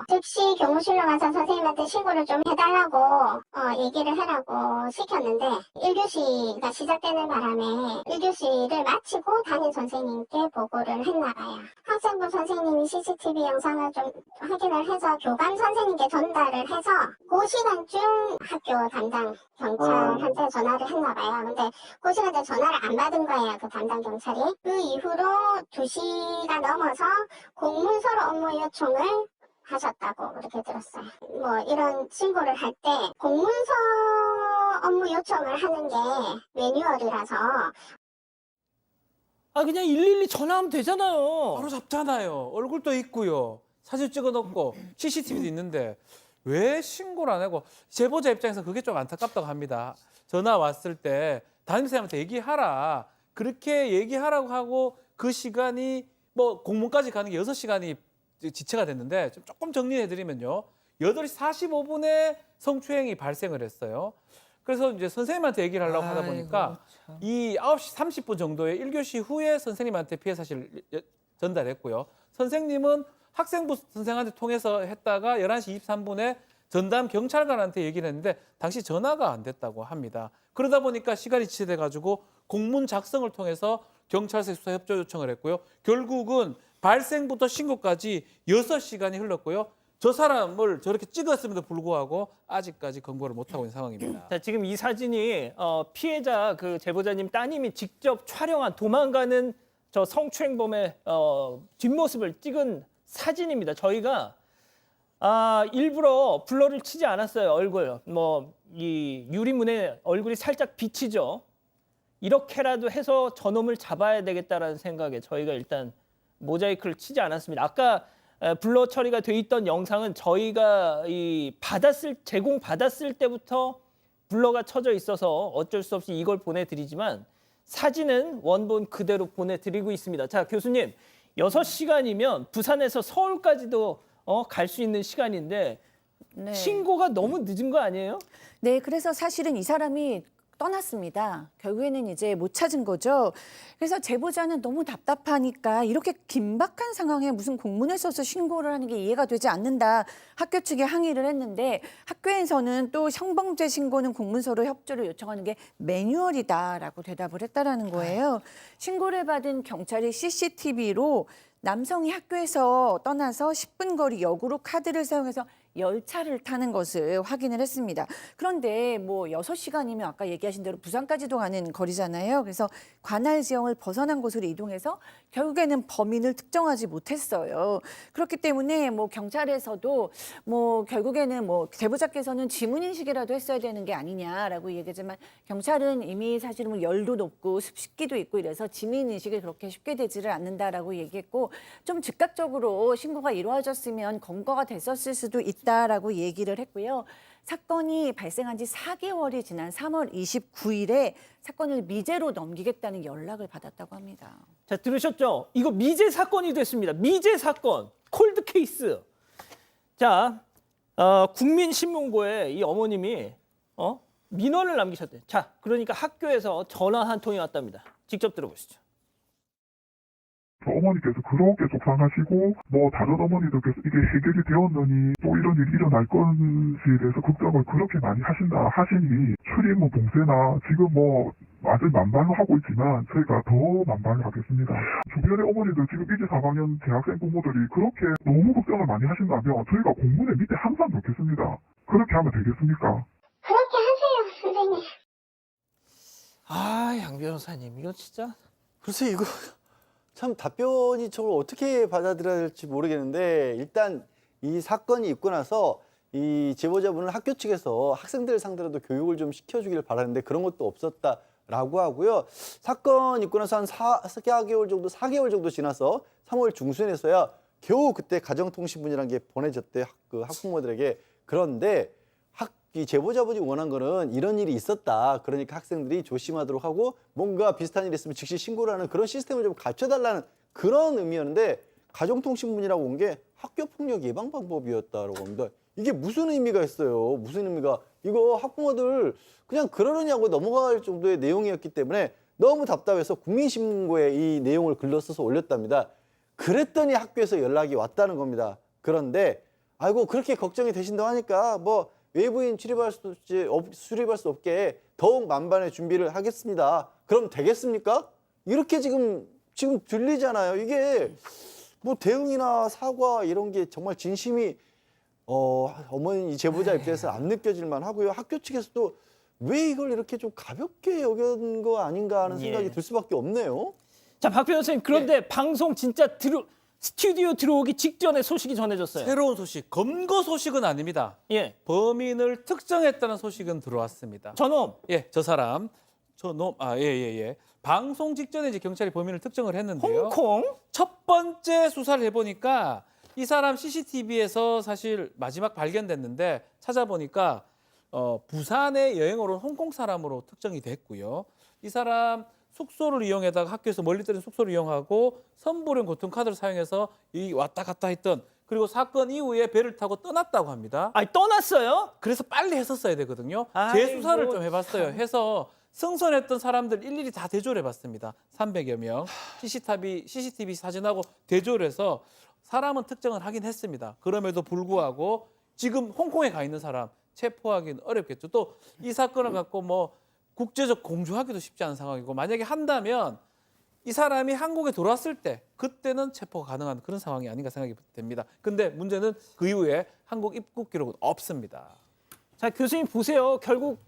즉시 교무실로 가서 선생님한테 신고를 좀 해달라고 얘기를 하라고 시켰는데 1교시가 시작되는 바람에 1교시를 마치고 담임 선생님께 보고를 했나 봐요. 학생부 선생님이 CCTV 영상을 좀 확인을 해서 교감 선생님께 전달을 해서 그 시간쯤 학교 담당 경찰한테 전화를 했나 봐요. 근데 그 시간대 전화를 안 받은 거예요. 그 담당 경찰이. 그 이후로 2시가 넘어서 공문서로 업무 요청을 하셨다고 그렇게 들었어요. 뭐 이런 신고를 할 때 공문서 업무 신고 요청을 하는 게 매뉴얼이라서 아 그냥 112 전화하면 되잖아요. 바로 잡잖아요. 얼굴도 있고요. 사진 찍어놓고 CCTV도 있는데 왜 신고를 안 하고 제보자 입장에서 그게 좀 안타깝다고 합니다. 전화 왔을 때 담임선생님한테 얘기하라. 그렇게 얘기하라고 하고 그 시간이 뭐 공문까지 가는 게 6시간이 지체가 됐는데 좀 조금 정리해드리면요. 8시 45분에 성추행이 발생을 했어요. 그래서 이제 선생님한테 얘기를 하려고 하다 보니까 이 9시 30분 정도에 1교시 후에 선생님한테 피해 사실을 전달했고요. 선생님은 학생부 선생한테 통해서 했다가 11시 23분에 전담 경찰관한테 얘기를 했는데 당시 전화가 안 됐다고 합니다. 그러다 보니까 시간이 지체돼 가지고 공문 작성을 통해서 경찰서에 수사 협조 요청을 했고요. 결국은 발생부터 신고까지 6시간이 흘렀고요. 저 사람을 저렇게 찍었음에도 불구하고 아직까지 검거를 못하고 있는 상황입니다. 자, 지금 이 사진이 피해자 그 제보자님 따님이 직접 촬영한 도망가는 저 성추행범의 뒷모습을 찍은 사진입니다. 저희가 일부러 블러를 치지 않았어요. 얼굴. 뭐 이 유리문에 얼굴이 살짝 비치죠. 이렇게라도 해서 저놈을 잡아야 되겠다라는 생각에 저희가 일단 모자이크를 치지 않았습니다. 아까 블러 처리가 돼 있던 영상은 저희가 제공받았을 때부터 블러가 쳐져 있어서 어쩔 수 없이 이걸 보내드리지만 사진은 원본 그대로 보내드리고 있습니다. 자, 교수님, 6시간이면 부산에서 서울까지도 갈 수 있는 시간인데 네. 신고가 너무 늦은 거 아니에요? 네, 그래서 사실은 이 사람이 떠났습니다. 결국에는 이제 못 찾은 거죠. 그래서 제보자는 너무 답답하니까 이렇게 긴박한 상황에 무슨 공문을 써서 신고를 하는 게 이해가 되지 않는다. 학교 측에 항의를 했는데 학교에서는 또 성범죄 신고는 공문서로 협조를 요청하는 게 매뉴얼이다라고 대답을 했다라는 거예요. 신고를 받은 경찰이 CCTV로 남성이 학교에서 떠나서 10분 거리 역으로 카드를 사용해서 열차를 타는 것을 확인을 했습니다. 그런데 뭐 6시간이면 아까 얘기하신 대로 부산까지도 가는 거리잖아요. 그래서 관할 지형을 벗어난 곳으로 이동해서 결국에는 범인을 특정하지 못했어요. 그렇기 때문에 뭐 경찰에서도 뭐 결국에는 뭐 제보자께서는 지문인식이라도 했어야 되는 게 아니냐라고 얘기하지만 경찰은 이미 사실은 뭐 열도 높고 습식기도 있고 이래서 지문인식이 그렇게 쉽게 되지를 않는다라고 얘기했고 좀 즉각적으로 신고가 이루어졌으면 검거가 됐었을 수도 있다라고 얘기를 했고요. 사건이 발생한 지 4개월이 지난 3월 29일에 사건을 미제로 넘기겠다는 연락을 받았다고 합니다. 자, 들으셨죠? 이거 미제 사건이 됐습니다. 미제 사건, 콜드 케이스. 자, 국민신문고에 이 어머님이 민원을 남기셨대요. 자, 그러니까 학교에서 전화 한 통이 왔답니다. 직접 들어보시죠. 어머니께서 그렇게 속상하시고 뭐 다른 어머니들께서 이게 해결이 되었느니 또 이런 일이 일어날 건지에 대해서 걱정을 그렇게 많이 하신다 하시니 출입 뭐 봉쇄나 지금 뭐 완전히 만반을 하고 있지만 저희가 더 만반을 하겠습니다. 주변의 어머니들 지금 1, 2, 4학년 대학생 부모들이 그렇게 너무 걱정을 많이 하신다면 저희가 공문에 밑에 항상 넣겠습니다. 그렇게 하면 되겠습니까? 그렇게 하세요, 선생님. 양 변호사님, 이거 진짜. 글쎄 이거 참 답변이 저걸 어떻게 받아들여야 될지 모르겠는데 일단 이 사건이 있고 나서 이 제보자분은 학교 측에서 학생들 상대로도 교육을 좀 시켜주길 바라는데 그런 것도 없었다라고 하고요. 사건 있고 나서 한 4개월 정도 지나서 3월 중순에서야 겨우 그때 가정통신문이라는 게 보내졌대 그 학부모들에게. 그런데 이 제보자분이 원한 거는 이런 일이 있었다. 그러니까 학생들이 조심하도록 하고 뭔가 비슷한 일이 있으면 즉시 신고를 하는 그런 시스템을 좀 갖춰달라는 그런 의미였는데 가정통신문이라고 온 게 학교폭력 예방 방법이었다라고 합니다. 이게 무슨 의미가 있어요? 무슨 의미가 이거 학부모들 그냥 그러느냐고 넘어갈 정도의 내용이었기 때문에 너무 답답해서 국민신문고에 이 내용을 글로 써서 올렸답니다. 그랬더니 학교에서 연락이 왔다는 겁니다. 그런데 아이고 그렇게 걱정이 되신다고 하니까 뭐 외부인 출입할 수 없게 더욱 만반의 준비를 하겠습니다. 그럼 되겠습니까? 이렇게 지금 들리잖아요. 이게 뭐 대응이나 사과 이런 게 정말 진심이 어머니 제보자 입장에서 안 느껴질만 하고요. 학교 측에서도 왜 이걸 이렇게 좀 가볍게 여긴 거 아닌가 하는 생각이 들 수밖에 없네요. 자, 박 변호사님, 그런데 방송 진짜 스튜디오 들어오기 직전에 소식이 전해졌어요. 새로운 소식, 검거 소식은 아닙니다. 예, 범인을 특정했다는 소식은 들어왔습니다. 저놈. 예, 저 사람, 예. 방송 직전에 이제 경찰이 범인을 특정을 했는데요. 홍콩. 첫 번째 수사를 해보니까 이 사람 CCTV에서 사실 마지막 발견됐는데 찾아보니까 부산에 여행으로 온 홍콩 사람으로 특정이 됐고요. 이 사람 숙소를 이용해다가 학교에서 멀리 떨어진 숙소를 이용하고 선불용 교통카드를 사용해서 이 왔다 갔다 했던, 그리고 사건 이후에 배를 타고 떠났다고 합니다. 아, 떠났어요? 그래서 빨리 했었어야 되거든요. 아이고, 재수사를 좀 해봤어요. 해서 승선했던 사람들 일일이 다 대조를 해봤습니다. 300여 명. CCTV 사진하고 대조를 해서 사람은 특정을 하긴 했습니다. 그럼에도 불구하고 지금 홍콩에 가 있는 사람 체포하기는 어렵겠죠. 또 이 사건을 갖고 뭐 국제적 공조하기도 쉽지 않은 상황이고, 만약에 한다면 이 사람이 한국에 돌아왔을 때 그때는 체포가 가능한 그런 상황이 아닌가 생각이 됩니다. 근데 문제는 그 이후에 한국 입국 기록은 없습니다. 자, 교수님 보세요. 결국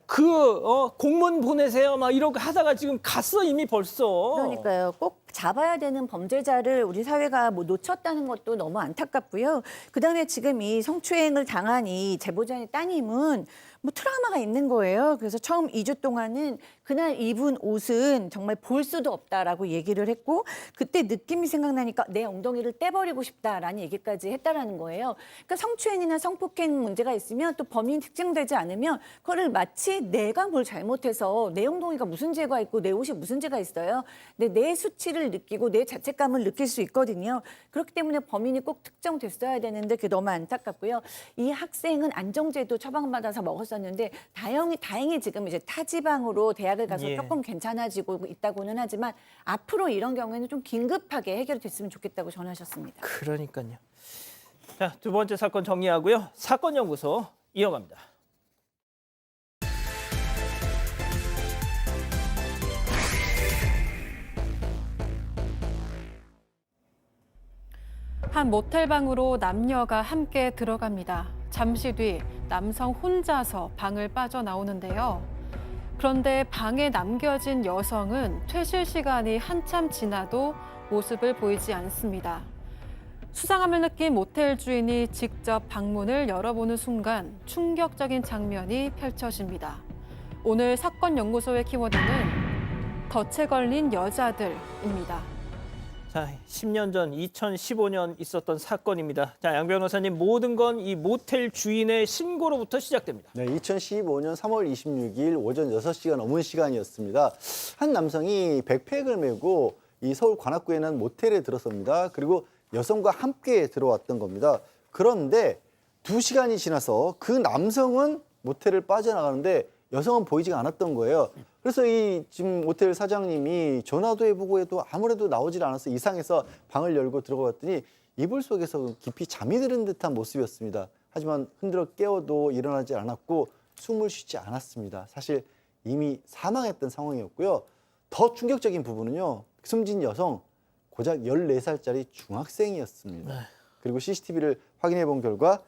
공문 보내세요. 막 이러고 하다가 지금 갔어, 이미 벌써. 그러니까요. 꼭 잡아야 되는 범죄자를 우리 사회가 뭐 놓쳤다는 것도 너무 안타깝고요. 그다음에 지금 이 성추행을 당한 이 제보자의 따님은 뭐 트라우마가 있는 거예요. 그래서 처음 2주 동안은 그날 입은 옷은 정말 볼 수도 없다라고 얘기를 했고, 그때 느낌이 생각나니까 내 엉덩이를 떼버리고 싶다라는 얘기까지 했다라는 거예요. 그러니까 성추행이나 성폭행 문제가 있으면 또 범인이 특정되지 않으면 그거를 마치 내가 뭘 잘못해서 내 엉덩이가 무슨 죄가 있고 내 옷이 무슨 죄가 있어요. 내 수치를 느끼고 내 자책감을 느낄 수 있거든요. 그렇기 때문에 범인이 꼭 특정됐어야 되는데 그게 너무 안타깝고요. 이 학생은 안정제도 처방받아서 먹었었는데 다행히 지금 이제 타지방으로 대학을 가서 예. 조금 괜찮아지고 있다고는 하지만 앞으로 이런 경우에는 좀 긴급하게 해결됐으면 좋겠다고 전하셨습니다. 그러니까요. 자, 두 번째 사건 정리하고요. 사건 연구소 이어갑니다. 한 모텔방으로 남녀가 함께 들어갑니다. 잠시 뒤 남성 혼자서 방을 빠져나오는데요. 그런데 방에 남겨진 여성은 퇴실 시간이 한참 지나도 모습을 보이지 않습니다. 수상함을 느낀 모텔 주인이 직접 방문을 열어보는 순간 충격적인 장면이 펼쳐집니다. 오늘 사건 연구소의 키워드는 덫에 걸린 여자들입니다. 자, 10년 전 2015년 있었던 사건입니다. 자, 양 변호사님, 모든 건 이 모텔 주인의 신고로부터 시작됩니다. 네, 2015년 3월 26일 오전 6시가 넘은 시간이었습니다. 한 남성이 백팩을 메고 이 서울 관악구에 있는 모텔에 들어섭니다. 그리고 여성과 함께 들어왔던 겁니다. 그런데 2시간이 지나서 그 남성은 모텔을 빠져나가는데 여성은 보이지가 않았던 거예요. 그래서 이 지금 모텔 사장님이 전화도 해보고 해도 아무래도 나오질 않아서 이상해서 방을 열고 들어가 봤더니 이불 속에서 깊이 잠이 드는 듯한 모습이었습니다. 하지만 흔들어 깨워도 일어나지 않았고 숨을 쉬지 않았습니다. 사실 이미 사망했던 상황이었고요. 더 충격적인 부분은요. 숨진 여성 고작 14살짜리 중학생이었습니다. 그리고 CCTV를 확인해 본 결과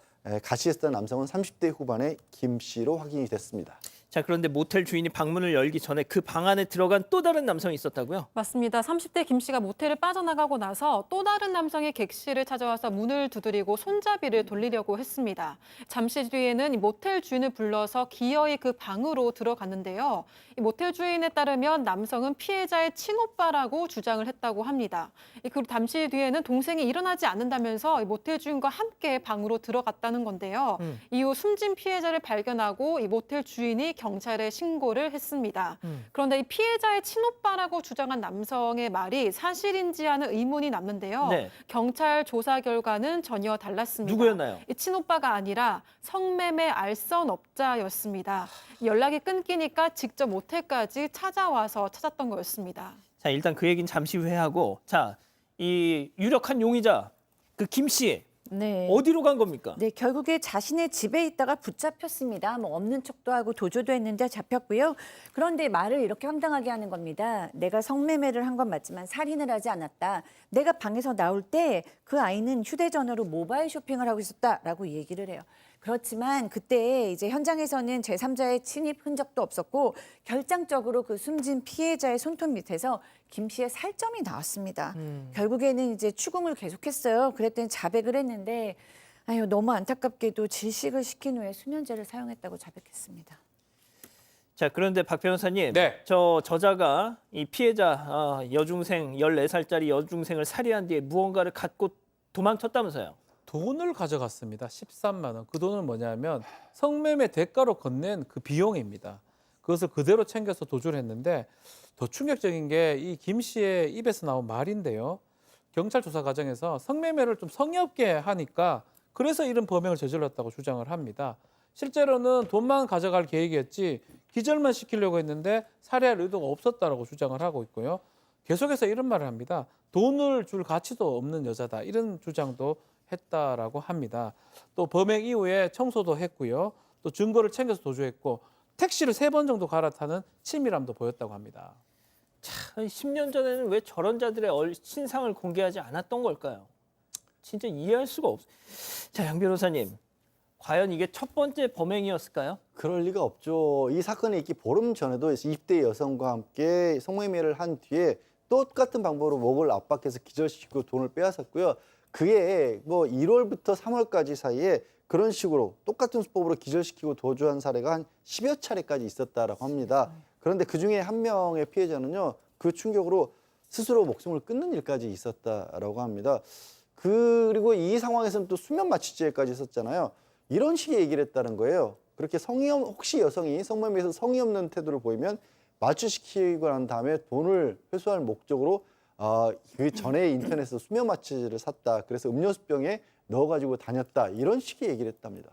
같이 있었던 남성은 30대 후반의 김 씨로 확인이 됐습니다. 자, 그런데 모텔 주인이 방문을 열기 전에 그 방 안에 들어간 또 다른 남성이 있었다고요? 맞습니다. 30대 김 씨가 모텔을 빠져나가고 나서 또 다른 남성이 객실을 찾아와서 문을 두드리고 손잡이를 돌리려고 했습니다. 잠시 뒤에는 이 모텔 주인을 불러서 기어이 그 방으로 들어갔는데요. 이 모텔 주인에 따르면 남성은 피해자의 친오빠라고 주장을 했다고 합니다. 그리고 잠시 뒤에는 동생이 일어나지 않는다면서 이 모텔 주인과 함께 방으로 들어갔다는 건데요. 이후 숨진 피해자를 발견하고 이 모텔 주인이 경찰에 신고를 했습니다. 그런데 이 피해자의 친오빠라고 주장한 남성의 말이 사실인지 하는 의문이 남는데요. 네. 경찰 조사 결과는 전혀 달랐습니다. 누구였나요? 이 친오빠가 아니라 성매매 알선업자였습니다. 연락이 끊기니까 직접 모텔까지 찾아와서 찾았던 거였습니다. 자, 일단 그 얘기는 잠시 후에 하고, 자, 이 유력한 용의자 그 김 씨 네. 어디로 간 겁니까? 네, 결국에 자신의 집에 있다가 붙잡혔습니다. 뭐 없는 척도 하고 도주도 했는데 잡혔고요. 그런데 말을 이렇게 황당하게 하는 겁니다. 내가 성매매를 한 건 맞지만 살인을 하지 않았다. 내가 방에서 나올 때 그 아이는 휴대전화로 모바일 쇼핑을 하고 있었다라고 얘기를 해요. 그렇지만 그때 이제 현장에서는 제3자의 침입 흔적도 없었고 결정적으로 그 숨진 피해자의 손톱 밑에서 김 씨의 살점이 나왔습니다. 결국에는 이제 추궁을 계속했어요. 그랬더니 자백을 했는데 아유 너무 안타깝게도 질식을 시킨 후에 수면제를 사용했다고 자백했습니다. 자, 그런데 박 변호사님, 네. 저 저자가 이 피해자 여중생 14살짜리 여중생을 살해한 뒤에 무언가를 갖고 도망쳤다면서요? 돈을 가져갔습니다. 13만 원. 그 돈은 뭐냐면 성매매 대가로 건넨 그 비용입니다. 그것을 그대로 챙겨서 도주를 했는데 더 충격적인 게 이 김 씨의 입에서 나온 말인데요. 경찰 조사 과정에서 성매매를 좀 성의 없게 하니까 그래서 이런 범행을 저질렀다고 주장을 합니다. 실제로는 돈만 가져갈 계획이었지 기절만 시키려고 했는데 살해할 의도가 없었다라고 주장을 하고 있고요. 계속해서 이런 말을 합니다. 돈을 줄 가치도 없는 여자다. 이런 주장도 했다라고 합니다. 또 범행 이후에 청소도 했고요. 또 증거를 챙겨서 도주했고 택시를 3번 정도 갈아타는 치밀함도 보였다고 합니다. 참, 10년 전에는 왜 저런 자들의 신상을 공개하지 않았던 걸까요? 진짜 이해할 수가 없어요. 자, 양 변호사님, 과연 이게 첫 번째 범행이었을까요? 그럴 리가 없죠. 이 사건이 있기 보름 전에도 20대 여성과 함께 성매매를 한 뒤에 똑같은 방법으로 목을 압박해서 기절시키고 돈을 빼앗았고요. 그게 뭐 1월부터 3월까지 사이에 그런 식으로 똑같은 수법으로 기절시키고 도주한 사례가 한 10여 차례까지 있었다라고 합니다. 그런데 그중에 한 명의 피해자는요. 그 충격으로 스스로 목숨을 끊는 일까지 있었다라고 합니다. 그리고 이 상황에서는 또 수면 마취죄까지 있었잖아요. 이런 식의 얘기를 했다는 거예요. 그렇게 혹시 여성이 성매매에서 성의 없는 태도를 보이면 마취시키고 난 다음에 돈을 회수할 목적으로 그 전에 인터넷에서 수면 마취제를 샀다. 그래서 음료수병에 넣어가지고 다녔다. 이런 식의 얘기를 했답니다.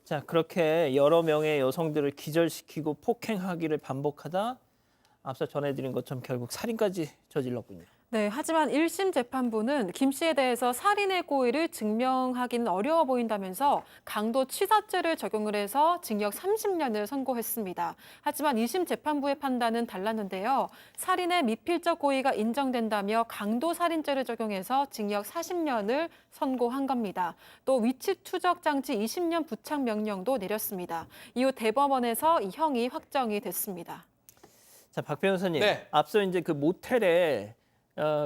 자, 그렇게 여러 명의 여성들을 기절시키고 폭행하기를 반복하다 앞서 전해드린 것처럼 결국 살인까지 저질렀군요. 네, 하지만 1심 재판부는 김 씨에 대해서 살인의 고의를 증명하기는 어려워 보인다면서 강도치사죄를 적용을 해서 징역 30년을 선고했습니다. 하지만 2심 재판부의 판단은 달랐는데요. 살인의 미필적 고의가 인정된다며 강도살인죄를 적용해서 징역 40년을 선고한 겁니다. 또 위치 추적 장치 20년 부착 명령도 내렸습니다. 이후 대법원에서 이 형이 확정이 됐습니다. 자, 박 변호사님, 네. 앞서 이제 그 모텔에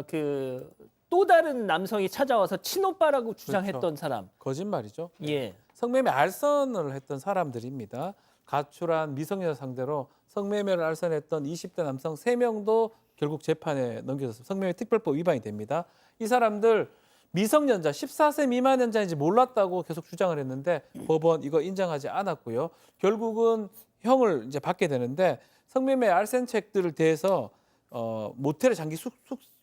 그 또 다른 남성이 찾아와서 친오빠라고 주장했던 그렇죠. 사람. 거짓말이죠. 예. 성매매 알선을 했던 사람들입니다. 가출한 미성년 상대로 성매매를 알선했던 20대 남성 3명도 결국 재판에 넘겨졌습니다. 성매매 특별법 위반이 됩니다. 이 사람들 미성년자 14세 미만 연자인지 몰랐다고 계속 주장을 했는데 법원 이거 인정하지 않았고요. 결국은 형을 이제 받게 되는데 성매매 알선책들을 대해서 모텔에 장기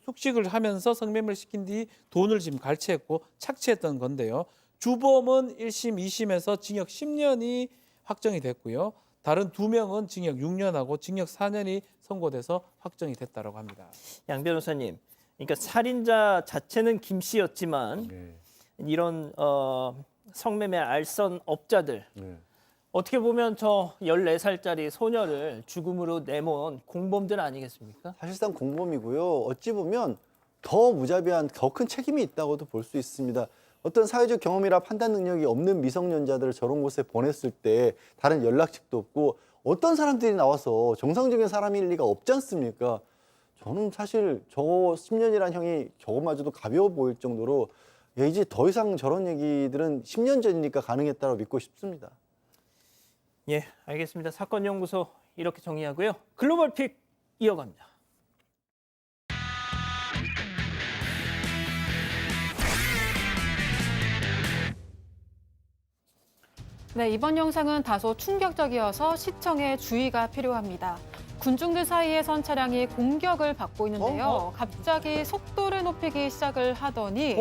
숙식을 하면서 성매매를 시킨 뒤 돈을 지금 갈취했고 착취했던 건데요. 주범은 1심, 2심에서 징역 10년이 확정이 됐고요. 다른 2명은 징역 6년하고 징역 4년이 선고돼서 확정이 됐다고 합니다. 양 변호사님, 그러니까 살인자 자체는 김 씨였지만 이런 성매매 알선 업자들 어떻게 보면 저 14살짜리 소녀를 죽음으로 내몬 공범들 아니겠습니까? 사실상 공범이고요. 어찌 보면 더 무자비한 더 큰 책임이 있다고도 볼 수 있습니다. 어떤 사회적 경험이나 판단 능력이 없는 미성년자들을 저런 곳에 보냈을 때 다른 연락책도 없고 어떤 사람들이 나와서 정상적인 사람일 리가 없지 않습니까? 저는 사실 저 10년이란 형이 저거마저도 가벼워 보일 정도로 이제 더 이상 저런 얘기들은 10년 전이니까 가능했다고 믿고 싶습니다. 예, 알겠습니다. 사건연구소 이렇게 정리하고요. 글로벌픽 이어갑니다. 네, 이번 영상은 다소 충격적이어서 시청에 주의가 필요합니다. 군중들 사이에 선 차량이 공격을 받고 있는데요. 갑자기 속도를 높이기 시작을 하더니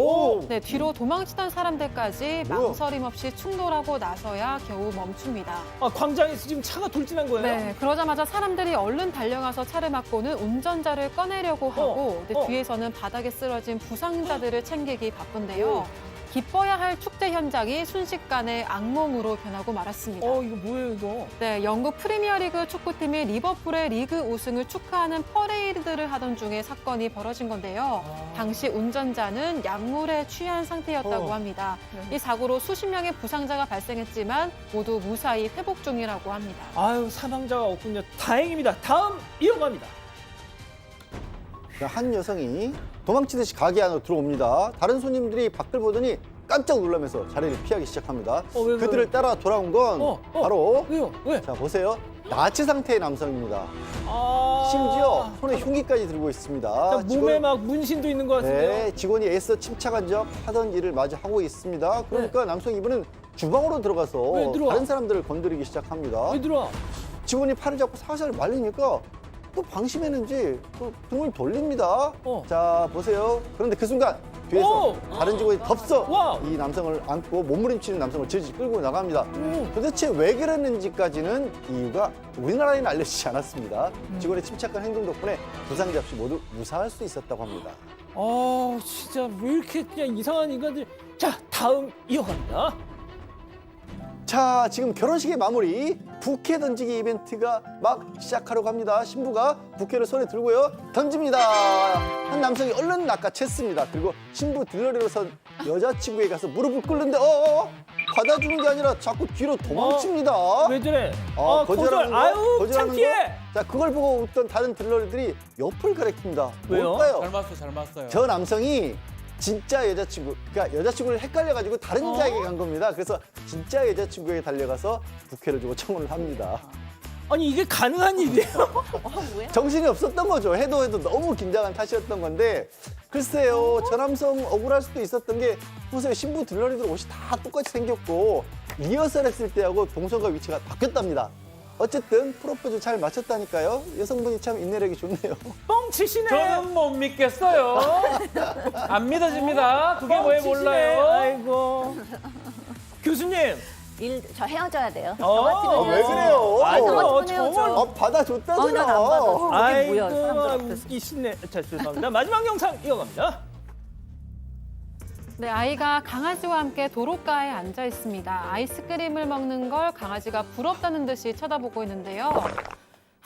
네, 뒤로 도망치던 사람들까지 망설임 없이 충돌하고 나서야 겨우 멈춥니다. 광장에서 지금 차가 돌진한 거예요? 네, 그러자마자 사람들이 얼른 달려가서 차를 막고는 운전자를 꺼내려고 하고 뒤에서는 바닥에 쓰러진 부상자들을 챙기기 바쁜데요. 기뻐야 할 축제 현장이 순식간에 악몽으로 변하고 말았습니다. 이거 뭐예요, 이거? 네, 영국 프리미어리그 축구팀이 리버풀의 리그 우승을 축하하는 퍼레이드를 하던 중에 사건이 벌어진 건데요. 당시 운전자는 약물에 취한 상태였다고 합니다. 이 사고로 수십 명의 부상자가 발생했지만 모두 무사히 회복 중이라고 합니다. 아유, 사망자가 없군요. 다행입니다. 다음 이어갑니다. 한 여성이 도망치듯이 가게 안으로 들어옵니다. 다른 손님들이 밖을 보더니 깜짝 놀라면서 자리를 피하기 시작합니다. 왜? 그들을 따라 돌아온 건 바로 왜요? 왜? 자 보세요. 나치 상태의 남성입니다. 아, 심지어 손에 흉기까지 들고 있습니다. 자, 몸에 막 문신도 있는 것 같은데요. 네, 직원이 애써 침착한 척 하던 일을 마저 하고 있습니다. 그러니까 남성 이분은 주방으로 들어가서 왜 들어와? 다른 사람들을 건드리기 시작합니다. 왜 들어와? 직원이 팔을 잡고 살살 말리니까 또 방심했는지 또 등을 돌립니다. 자 보세요. 그런데 그 순간 뒤에서 다른 직원이 덥석 이 남성을 안고 몸부림치는 남성을 질질 끌고 나갑니다. 도대체 왜 그랬는지까지는 이유가 우리나라에는 알려지지 않았습니다. 직원의 침착한 행동 덕분에 부상자 없이 모두 무사할 수 있었다고 합니다. 진짜 왜 이렇게 그냥 이상한 인간들. 자, 다음 이어갑니다. 자, 지금 결혼식의 마무리 부케 던지기 이벤트가 막 시작하려고 합니다. 신부가 부케를 손에 들고요. 던집니다. 한 남성이 얼른 낚아챘습니다. 그리고 신부 들러리로 선 여자친구에 가서 무릎을 꿇는데 받아주는 게 아니라 자꾸 뒤로 도망칩니다. 왜 저래? 거절하는 거? 아유, 거절하는 창피해. 거? 자, 그걸 보고 웃던 다른 들러리들이 옆을 가리킵니다. 왜요? 뭘까요? 잘 맞어요. 저 남성이 진짜 여자친구, 그러니까 여자친구를 헷갈려가지고 다른 자에게 간 겁니다. 그래서 진짜 여자친구에게 달려가서 부케를 주고 청혼을 합니다. 아니, 이게 가능한 일이에요? 정신이 없었던 거죠. 해도 너무 긴장한 탓이었던 건데 글쎄요. 저 남성 억울할 수도 있었던 게 보세요. 신부 들러리들 옷이 다 똑같이 생겼고 리허설 했을 때하고 동선과 위치가 바뀌었답니다. 어쨌든 프로포즈 잘 마쳤다니까요. 여성분이 참 인내력이 좋네요. 뻥치시네. 저는 못 믿겠어요. 안 믿어집니다. 그게 왜 뻥치시네. 몰라요? 아이고. 교수님. 저 헤어져야 돼요. 왜 그래요? 저걸 받아줬다잖아. 난 안 받아. 아이고, 뭐야, 사람들 앞에서. 웃기시네. 자, 죄송합니다. 마지막 영상 이어갑니다. 네, 아이가 강아지와 함께 도로가에 앉아 있습니다. 아이스크림을 먹는 걸 강아지가 부럽다는 듯이 쳐다보고 있는데요.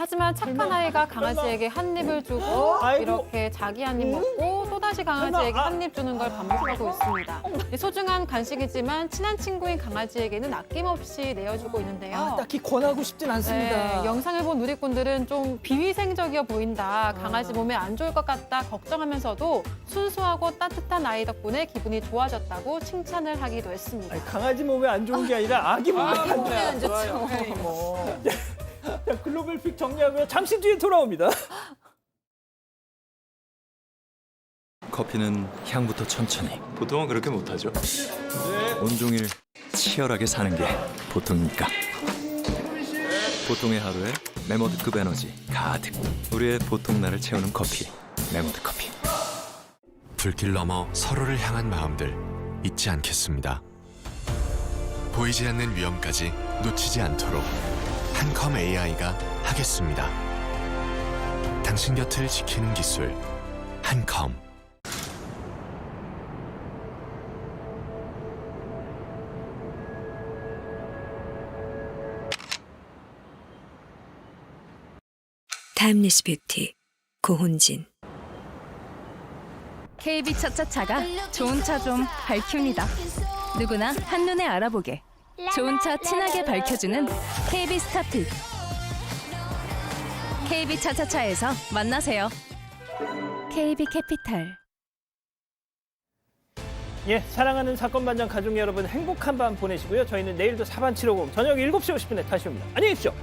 하지만 착한 아이가 강아지에게 한 입을 주고 아이고. 이렇게 자기 한 입 먹고 또다시 강아지에게 한 입 주는 걸 반복하고 있습니다. 소중한 간식이지만 친한 친구인 강아지에게는 아낌없이 내어주고 있는데요. 딱히 권하고 싶진 않습니다. 네, 영상을 본 누리꾼들은 좀 비위생적이어 보인다, 강아지 몸에 안 좋을 것 같다 걱정하면서도 순수하고 따뜻한 아이 덕분에 기분이 좋아졌다고 칭찬을 하기도 했습니다. 아니, 강아지 몸에 안 좋은 게 아니라 아기 몸에 안 몸에 안 좋죠. 자, 글로벌 픽 정리하고요. 잠시 뒤에 돌아옵니다. 커피는 향부터 천천히. 보통은 그렇게 못하죠. 온종일 치열하게 사는 게 보통이니까. 보통의 하루에 메모드급 에너지 가득. 우리의 보통 날을 채우는 커피. 메모드 커피. 불길 넘어 서로를 향한 마음들 잊지 않겠습니다. 보이지 않는 위험까지 놓치지 않도록 한컴 AI가 하겠습니다. 당신 곁을 지키는 기술 한컴. 타임리스 뷰티 고훈진. KB 차차차가 좋은 차 좀 밝힙니다. 누구나 한눈에 알아보게. 좋은 차 친하게 밝혀주는 KB 스타트. KB 차차차에서 만나세요. KB 캐피탈. 예, 사랑하는 사건 반장 가족 여러분 행복한 밤 보내시고요. 저희는 내일도 사반 750 저녁 7시 50분에 다시 옵니다. 안녕히 계십시오.